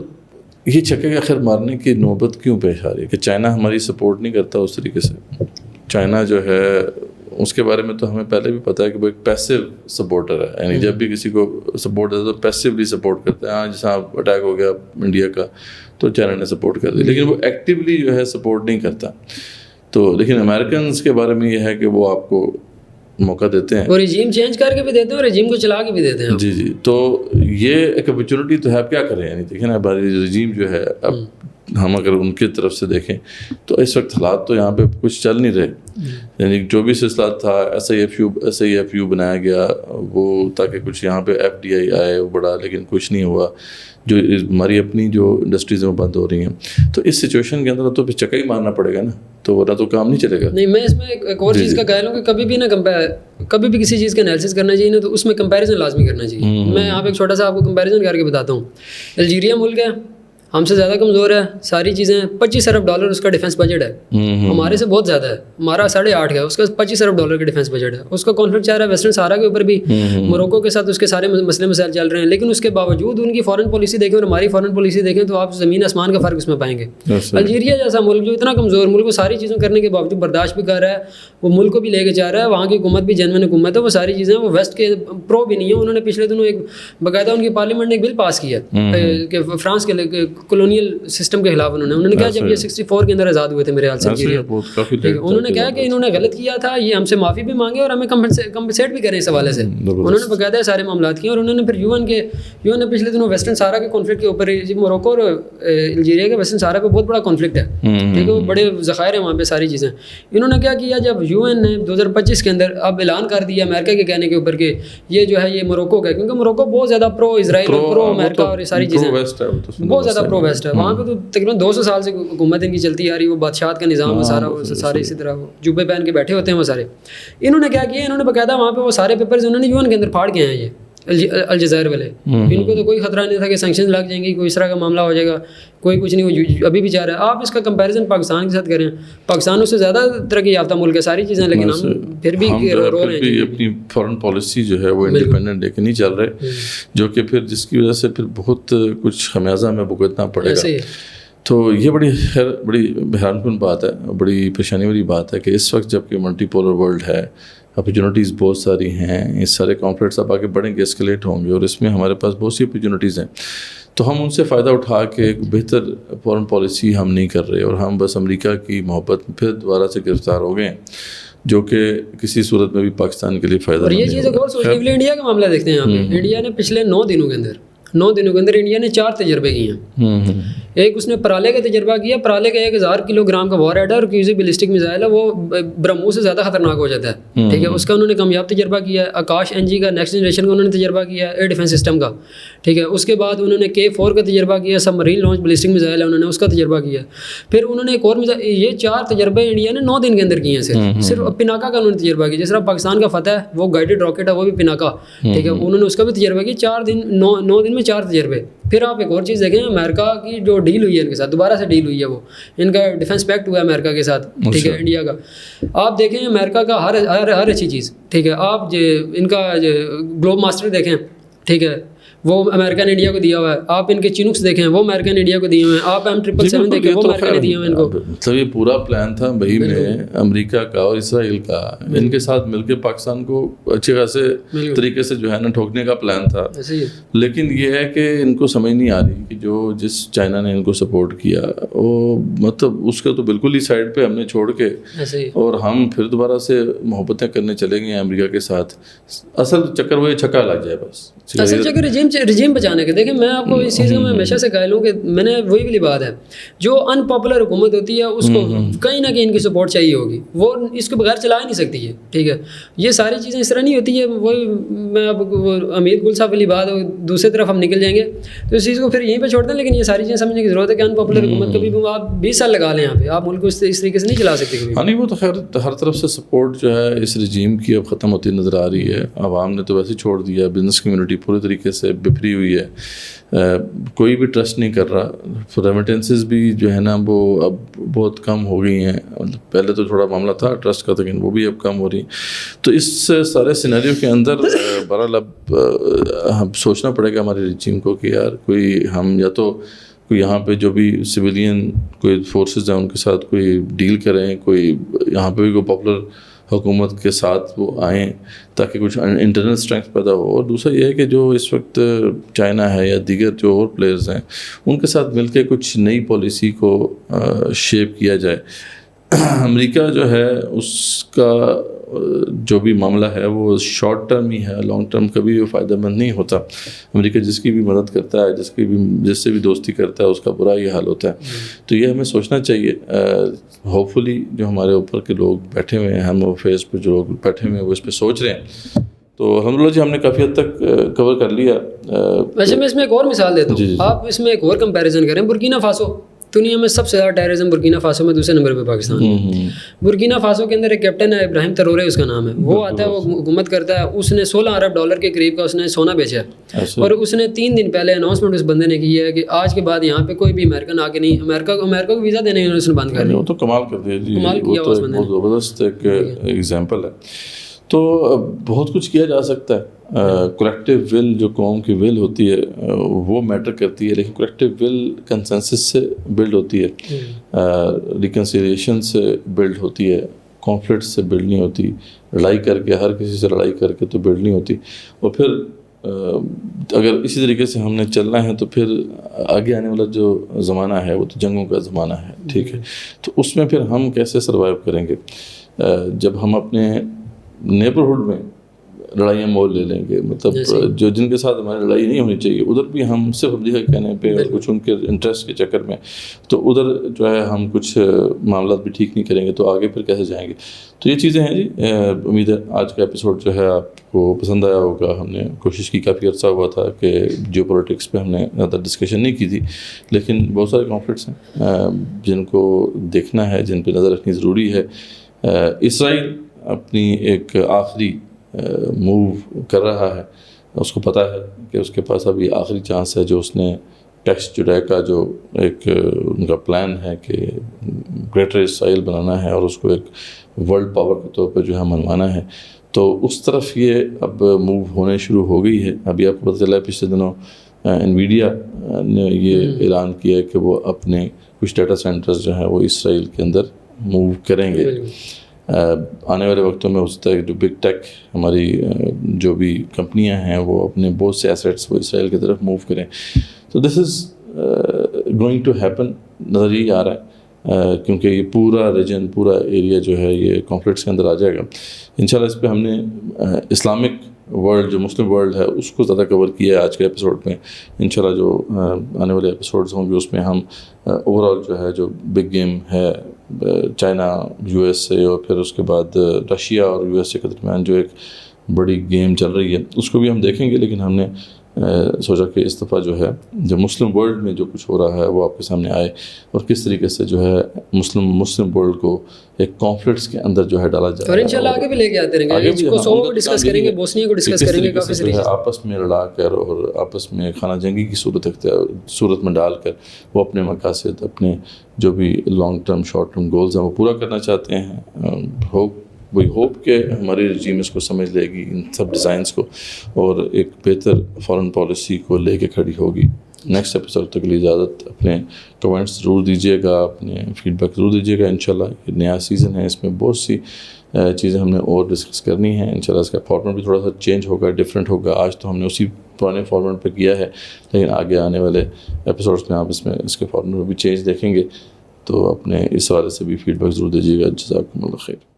یہ چھکے کا خیر مارنے کی نوبت کیوں پیش آ رہی ہے کہ چائنا ہماری سپورٹ نہیں کرتا اس طریقے سے؟ چائنا جو ہے اس کے بارے میں تو ہمیں پہلے بھی پتہ ہے کہ وہ ایک پیسو سپورٹر ہے، یعنی جب بھی کسی کو سپورٹ دیتا ہے تو پیسولی سپورٹ کرتا ہے. ہاں جیسا اٹیک ہو گیا انڈیا کا تو چائنا نے سپورٹ کر دی، لیکن وہ ایکٹیولی جو ہے سپورٹ نہیں کرتا. تو لیکن امریکنز کے بارے میں یہ ہے کہ وہ آپ کو موقع دیتے ہیں، وہ رجیم چینج کر کے بھی دیتے ہیں اور رجیم کو چلا کے بھی دیتے ہیں. جی تو یہ ایک اپرچونیٹی تو ہے. آپ کیا کریں؟ یعنی دیکھیں نا ہماری رجیم جو ہے، اب ہم اگر ان کی طرف سے دیکھیں تو اس وقت حالات تو یہاں پہ کچھ چل نہیں رہے. یعنی جو بھی سلسلہ تھا ایس آئی ایف یو بنایا گیا وہ تاکہ کچھ یہاں پہ FDI آئے وہ بڑا، لیکن کچھ نہیں ہوا. جو ہماری اپنی جو انڈسٹریز ہیں وہ بند ہو رہی ہیں. تو اس سچویشن کے اندر تو پھر چکا ہی مارنا پڑے گا نا، تو ورنہ تو کام نہیں چلے گا. نہیں میں اس میں ایک اور چیز کا قائل ہوں کہ کبھی بھی کبھی بھی کسی چیز کا انالیسس کرنا چاہیے نا تو اس میں کمپیریزن لازمی کرنا چاہیے. میں یہاں پہ ایک چھوٹا سا آپ کو کمپیریزن کر کے بتاتا ہوں. الجیریا ملک ہے، ہم سے زیادہ کمزور ہے، ساری چیزیں $25 ارب اس کا ڈیفینس بجٹ ہے، ہمارے سے بہت زیادہ ہے. ہمارا 8.5 ہے، اس کا $25 ارب کا ڈیفینس بجٹ ہے. اس کا کانفلکٹ چل رہا ہے ویسٹرن سہارا کے اوپر بھی، موروکو کے ساتھ اس کے سارے مسئلے مسائل چل رہے ہیں. لیکن اس کے باوجود ان کی فارن پالیسی دیکھیں اور ہماری فارن پالیسی دیکھیں تو آپ زمین آسمان کا فرق اس میں پائیں گے. الجیریا جیسا ملک جو اتنا کمزور ملک، وہ ساری چیزیں کرنے کے باوجود برداشت بھی کر رہا ہے، وہ ملک کو بھی لے کے جا رہا ہے. وہاں کی حکومت بھی جینوئن حکومت ہے، وہ ساری چیزیں وہ ویسٹ کے پرو بھی نہیں ہے. انہوں نے پچھلے دنوں ایک باقاعدہ ان کی پارلیمنٹ نے ایک بل پاس کیا کہ فرانس کے کولونیل سسٹم کے خلاف انہوں نے کہا جب یہ 64 کے اندر آزاد ہوئے تھے میرے خیال سے انہوں نے کہا کہ انہوں نے غلط کیا تھا, یہ ہم سے معافی بھی مانگے اور ہمیں کمپنسیٹ بھی کریں اس حوالے سے. انہوں نے باقاعدہ سارے معاملات کیے اور انہوں نے پھر یو این نے پچھلے دنوں ویسٹرن سہارا کے کانفلکٹ کے اوپر, موروکو اور الجیریا کے ویسٹرن سہارا پہ بہت بڑا کانفلکٹ ہے, ٹھیک ہے, وہ بڑے ذخائر ہیں وہاں پہ ساری چیزیں. انہوں نے کیا کیا جب یو این نے 2025 کے اندر اب اعلان کر دیا امریکہ کے کہنے کے اوپر کہ یہ جو ہے یہ موروکو کا ہے, کیونکہ موروکو بہت زیادہ پرو اسرائیل اور پرو امریکہ اور یہ ساری چیزیں بہت زیادہ پرو ویسٹ ہے. وہاں پہ تو تقریباً 200 سال سے حکومت ان کی چلتی آ رہی ہے, وہ بادشاہت کا نظام ہے سارا, وہ سارے اسی طرح وہ جوبے پہن کے بیٹھے ہوتے ہیں وہ سارے. انہوں نے کیا کیا, انہوں نے باقاعدہ وہاں پہ وہ سارے پیپرز انہوں نے یو این کے اندر پھاڑ کے ہیں, یہ الجزائر والے. ان کو تو کوئی خطرہ نہیں تھا کہ سینکشن لگ جائیں گی, کوئی اس طرح کا معاملہ ہو جائے گا, کوئی کچھ نہیں, وہ ابھی بھی جا رہا ہے. آپ اس کا کمپیریزن پاکستان کے ساتھ کریں, پاکستان اس سے زیادہ ترقی یافتہ ملک ہے ساری چیزیں, لیکن ہم پھر بھی رو رہے ہیں. اپنی فارن پالیسی جو ہے وہ انڈیپینڈنٹ لے کے نہیں چل رہے, جو کہ پھر جس کی وجہ سے پھر بہت کچھ خمیازہ ہمیں بھگتنا پڑے گا. تو یہ بڑی حیران کن بات ہے, بڑی پریشانی والی بات ہے کہ اس وقت جب کہ ملٹی پولر ورلڈ ہے, اپرچونیٹیز بہت ساری ہیں, اس سارے کانفلکٹس اب آگے بڑھیں گے, اسکلیٹ ہوں گے, اور اس میں ہمارے پاس بہت سی اپرچونیٹیز ہیں, تو ہم ان سے فائدہ اٹھا کے ایک بہتر فارن پالیسی ہم نہیں کر رہے, اور ہم بس امریکہ کی محبت میں پھر دوبارہ سے گرفتار ہو گئے ہیں, جو کہ کسی صورت میں بھی پاکستان کے لیے فائدہ نہیں. اور یہ چیز اور سوچنے انڈیا کا معاملہ دیکھتے ہیں یہاں پہ. انڈیا نے پچھلے 9 دنوں کے اندر انڈیا نے 4 تجربے کیے ہیں. ایک اس نے پرالے کا تجربہ کیا, پرالے کا 1000 کلو گرام کا وار ہیڈ ہے اور کیوزک بیلسٹک میزائل ہے, وہ برہموس سے زیادہ خطرناک ہو جاتا ہے, ٹھیک ہے, اس کا انہوں نے کامیاب تجربہ کیا ہے. آکاش NG کا نیکسٹ جنریشن کا انہوں نے تجربہ کیا ہے ایئر ڈیفینس سسٹم کا, ٹھیک ہے. اس کے بعد انہوں نے K4 کا تجربہ کیا, سب مرین لانچ بیلسٹک میزائل ہے, انہوں نے اس کا تجربہ کیا. پھر انہوں نے ایک اور یہ 4 تجربے انڈیا نے 9 دن کے اندر کیے ہیں. صرف پناکا کا انہوں نے تجربہ کیا, جس طرح پاکستان کا فتح ہے وہ گائیڈڈ راکٹ ہے, وہ بھی پناکا, ٹھیک ہے, انہوں نے اس کا بھی تجربہ کیا. 9 دن میں 4 تجربے. پھر آپ ایک اور چیز دیکھیں, امریکہ کی جو ڈیل ہوئی ہے ان کے ساتھ, دوبارہ سے ڈیل ہوئی ہے, وہ ان کا ڈیفینس پیکٹ ہوا ہے امریکہ کے ساتھ, ٹھیک ہے, انڈیا کا. آپ دیکھیں امریکہ کا ہر اچھی چیز, ٹھیک ہے, آپ ان کا گلوب ماسٹر دیکھیں, ٹھیک ہے, وہ امریکہ نے انڈیا کو دیا ہوا ہے. آپ ان کے چینوکس دیکھیں, وہ امریکہ نے انڈیا کو دیے ہوئے ہیں. آپ M777 دیکھیں, وہ امریکہ نے دیے ہوئے ہیں ان کو. مطلب یہ پورا پلان تھا بھائی میں امریکہ کا اور اسرائیل کا, ان کے ساتھ مل کے پاکستان کو اچھے خاصے طریقے سے جو ہے نا ٹھوکنے کا پلان تھا. لیکن یہ ہے کہ ان کو سمجھ نہیں آ رہی کہ جس چائنا نے ان کو سپورٹ کیا, وہ مطلب اس کا تو بالکل ہی سائڈ پہ ہم نے چھوڑ کے, اور ہم پھر دوبارہ سے محبتیں کرنے چلے گئے امریکہ کے ساتھ. اصل چکر وہ یہ چھکا لگ جائے بس, اصل چکر رجیم بچانے کے. دیکھیں میں آپ کو اس چیز میں ہمیشہ سے قائل ہوں کہ میں نے وہی والی بات ہے, جو ان پاپولر حکومت ہوتی ہے اس کو کہیں نہ کہیں ان کی سپورٹ چاہیے ہوگی, وہ اس کے بغیر چلا ہی نہیں سکتی ہے, ٹھیک ہے. یہ ساری چیزیں اس طرح نہیں ہوتی ہے. وہی میں اب امید گل صاحب والی بات, دوسری طرف ہم نکل جائیں گے تو اس چیز کو پھر یہیں پہ چھوڑ دیں. لیکن یہ ساری چیزیں سمجھنے کی ضرورت ہے کہ ان پاپولر حکومت کبھی بھی آپ 20 سال لگا لیں یہاں پہ, آپ ملک کو اس طریقے سے نہیں چلا سکتے کبھی. ہاں نہیں, وہ تو خیر ہر طرف سے سپورٹ جو ہے اس رجیم کی اب ختم ہوتی نظر آ رہی ہے. عوام نے تو ویسے ہی چھوڑ دیا, بزنس کمیونٹی پورے طریقے سے بفری ہوئی ہے, کوئی بھی ٹرسٹ نہیں کر رہا. ریمیٹنسز بھی جو ہے نا وہ اب بہت کم ہو گئی ہیں. پہلے تو تھوڑا معاملہ تھا ٹرسٹ کا, لیکن وہ بھی اب کم ہو رہی. تو اس سارے سینیریو کے اندر بہرحال اب ہم سوچنا پڑے گا ہمارے رجیم کو کہ یار کوئی ہم یا تو کوئی یہاں پہ جو بھی سویلین کوئی فورسز ہیں ان کے ساتھ کوئی ڈیل کریں, کوئی یہاں پہ بھی کوئی پاپولر حکومت کے ساتھ وہ آئیں تاکہ کچھ انٹرنل اسٹرینگتھ پیدا ہو. اور دوسرا یہ ہے کہ جو اس وقت چائنا ہے یا دیگر جو اور پلیئرز ہیں ان کے ساتھ مل کے کچھ نئی پالیسی کو شیپ کیا جائے. امریکہ جو ہے اس کا جو بھی معاملہ ہے وہ شارٹ ٹرم ہی ہے, لانگ ٹرم کبھی وہ فائدہ مند نہیں ہوتا. امریکہ جس کی بھی مدد کرتا ہے, جس سے بھی دوستی کرتا ہے, اس کا برا ہی حال ہوتا ہے. تو یہ ہمیں سوچنا چاہیے. ہوپ فلی جو ہمارے اوپر کے لوگ بیٹھے ہوئے ہیں, ہم فیس پہ جو لوگ بیٹھے ہوئے ہیں وہ اس پہ سوچ رہے ہیں. تو الحمدللہ جی ہم نے کافی حد تک کور کر لیا. ویسے میں اس میں ایک اور مثال دیتا ہوں, آپ اس میں ایک اور کمپیریزن کریں. برکینا فاسو دنیا میں سب سے زیادہ ٹیررزم برکینا فاسو میں دوسرے نمبر پہ پاکستان ہے. برکینا فاسو کے اندر ایک کیپٹن ہے ابراہیم ترورے اس کا نام ہے, وہ آتا ہے, وہ حکومت کرتا ہے. اس نے $16 ارب کے قریب کا اس نے سونا بیچا ہے, اور اس نے 3 دن پہلے اناؤنسمنٹ اس بندے نے کی ہے کہ آج کے بعد یہاں پہ کوئی بھی امریکن آ کے نہیں, امریکہ کو ویزا دینے اس نے بند کر دیا. وہ تو کمال کر دیا جی, کمال کیا اس بندے نے, بہت زبردست ایک ایگزامپل ہے. تو بہت کچھ کیا جا سکتا ہے. کلیکٹیو ول جو قوم کی ول ہوتی ہے وہ میٹر کرتی ہے, لیکن کلیکٹیو ول کنسنسس سے بلڈ ہوتی ہے, ریکنسیلیشن سے بلڈ ہوتی ہے, کانفلکٹ سے بلڈ نہیں ہوتی. لڑائی کر کے ہر کسی سے لڑائی کر کے تو بلڈ نہیں ہوتی. اور پھر اگر اسی طریقے سے ہم نے چلنا ہے تو پھر آگے آنے والا جو زمانہ ہے وہ تو جنگوں کا زمانہ ہے، ٹھیک ہے. تو اس میں پھر ہم کیسے سروائیو کریں گے جب ہم اپنے نیبرہڈ میں لڑائیاں مول لے لیں گے، مطلب جو جن کے ساتھ ہماری لڑائی نہیں ہونی چاہیے ادھر بھی ہم صرف امریکہ کہنے پہ اور کچھ ان کے انٹرسٹ کے چکر میں، تو ادھر جو ہے ہم کچھ معاملات بھی ٹھیک نہیں کریں گے تو آگے پھر کیسے جائیں گے. تو یہ چیزیں ہیں جی. امید ہے آج کا ایپیسوڈ جو ہے آپ کو پسند آیا ہوگا. ہم نے کوشش کی، کافی عرصہ ہوا تھا کہ جیو پولیٹکس پہ ہم نے زیادہ ڈسکشن نہیں کی تھی، لیکن بہت سارے کانفلکٹس ہیں جن کو دیکھنا ہے، جن پہ نظر رکھنی ضروری ہے. اسرائیل اپنی ایک آخری موو کر رہا ہے، اس کو پتہ ہے کہ اس کے پاس ابھی آخری چانس ہے. جو اس نے ٹیکس جوڈائے کا جو ایک ان کا پلان ہے کہ گریٹر اسرائیل بنانا ہے اور اس کو ایک ورلڈ پاور کے طور پہ جو ہے منوانا ہے، تو اس طرف یہ اب موو ہونے شروع ہو گئی ہے. ابھی آپ کو پتہ چلا ہے پچھلے دنوں انویڈیا نے یہ اعلان کیا ہے کہ وہ اپنے کچھ ڈیٹا سینٹرز جو ہیں وہ اسرائیل کے اندر موو کریں گے. آنے والے وقتوں میں ہو سکتا ہے کہ جو بگ ٹیک ہماری جو بھی کمپنیاں ہیں وہ اپنے بہت سے ایسیٹس وہ اسرائیل کی طرف موو کریں. تو دس از گوئنگ ٹو ہیپن، نظر یہی آ رہا ہے کیونکہ یہ پورا ریجن، پورا ایریا جو ہے یہ کانفلکٹس کے اندر آ جائے گا. انشاءاللہ اس پہ ہم نے اسلامک ورلڈ جو مسلم ورلڈ ہے اس کو زیادہ کور کیا ہے آج کے ایپیسوڈ میں. انشاءاللہ جو آنے والے ایپیسوڈز ہوں گے اس میں ہم اوور آل جو ہے جو بگ گیم ہے چائنا یو ایس اے اور پھر اس کے بعد رشیا اور یو ایس اے کے درمیان جو ایک بڑی گیم چل رہی ہے اس کو بھی ہم دیکھیں گے. لیکن ہم نے سوچا کہ اس دفعہ جو ہے جو مسلم ورلڈ میں جو کچھ ہو رہا ہے وہ آپ کے سامنے آئے اور کس طریقے سے جو ہے مسلم ورلڈ کو ایک کانفلکٹس کے اندر جو ہے ڈالا جائے. اور انشاءاللہ آگے بھی لے کے آتے رہیں گے، کوسوو کو ڈسکس کریں گے، بوسنیا کو ڈسکس کریں گے، کافی ساری آپس میں لڑا کر اور آپس میں خانہ جنگی کی صورت میں ڈال کر وہ اپنے مقاصد، اپنے جو بھی long term short term goals ہیں وہ پورا کرنا چاہتے ہیں. وہی ہوپ کہ ہماری رجیم اس کو سمجھ لے گی، ان سب ڈیزائنس کو، اور ایک بہتر فارن پالیسی کو لے کے کھڑی ہوگی. نیکسٹ ایپیسوڈ تک کے لیے اجازت. اپنے کمنٹس ضرور دیجیے گا، اپنے فیڈ بیک ضرور دیجیے گا. انشاءاللہ یہ نیا سیزن ہے، اس میں بہت سی چیزیں ہم نے اور ڈسکس کرنی ہیں. انشاءاللہ اس کا فارمیٹ بھی تھوڑا سا چینج ہوگا، ڈفرینٹ ہوگا. آج تو ہم نے اسی پرانے فارمیٹ پہ کیا ہے، لیکن آگے آنے والے ایپیسوڈس میں آپ اس کے فارمیٹ میں بھی چینج دیکھیں گے. تو اپنے اس حوالے سے بھی فیڈ بیک ضرور دیجیے گا. جزاکم اللہ خیر.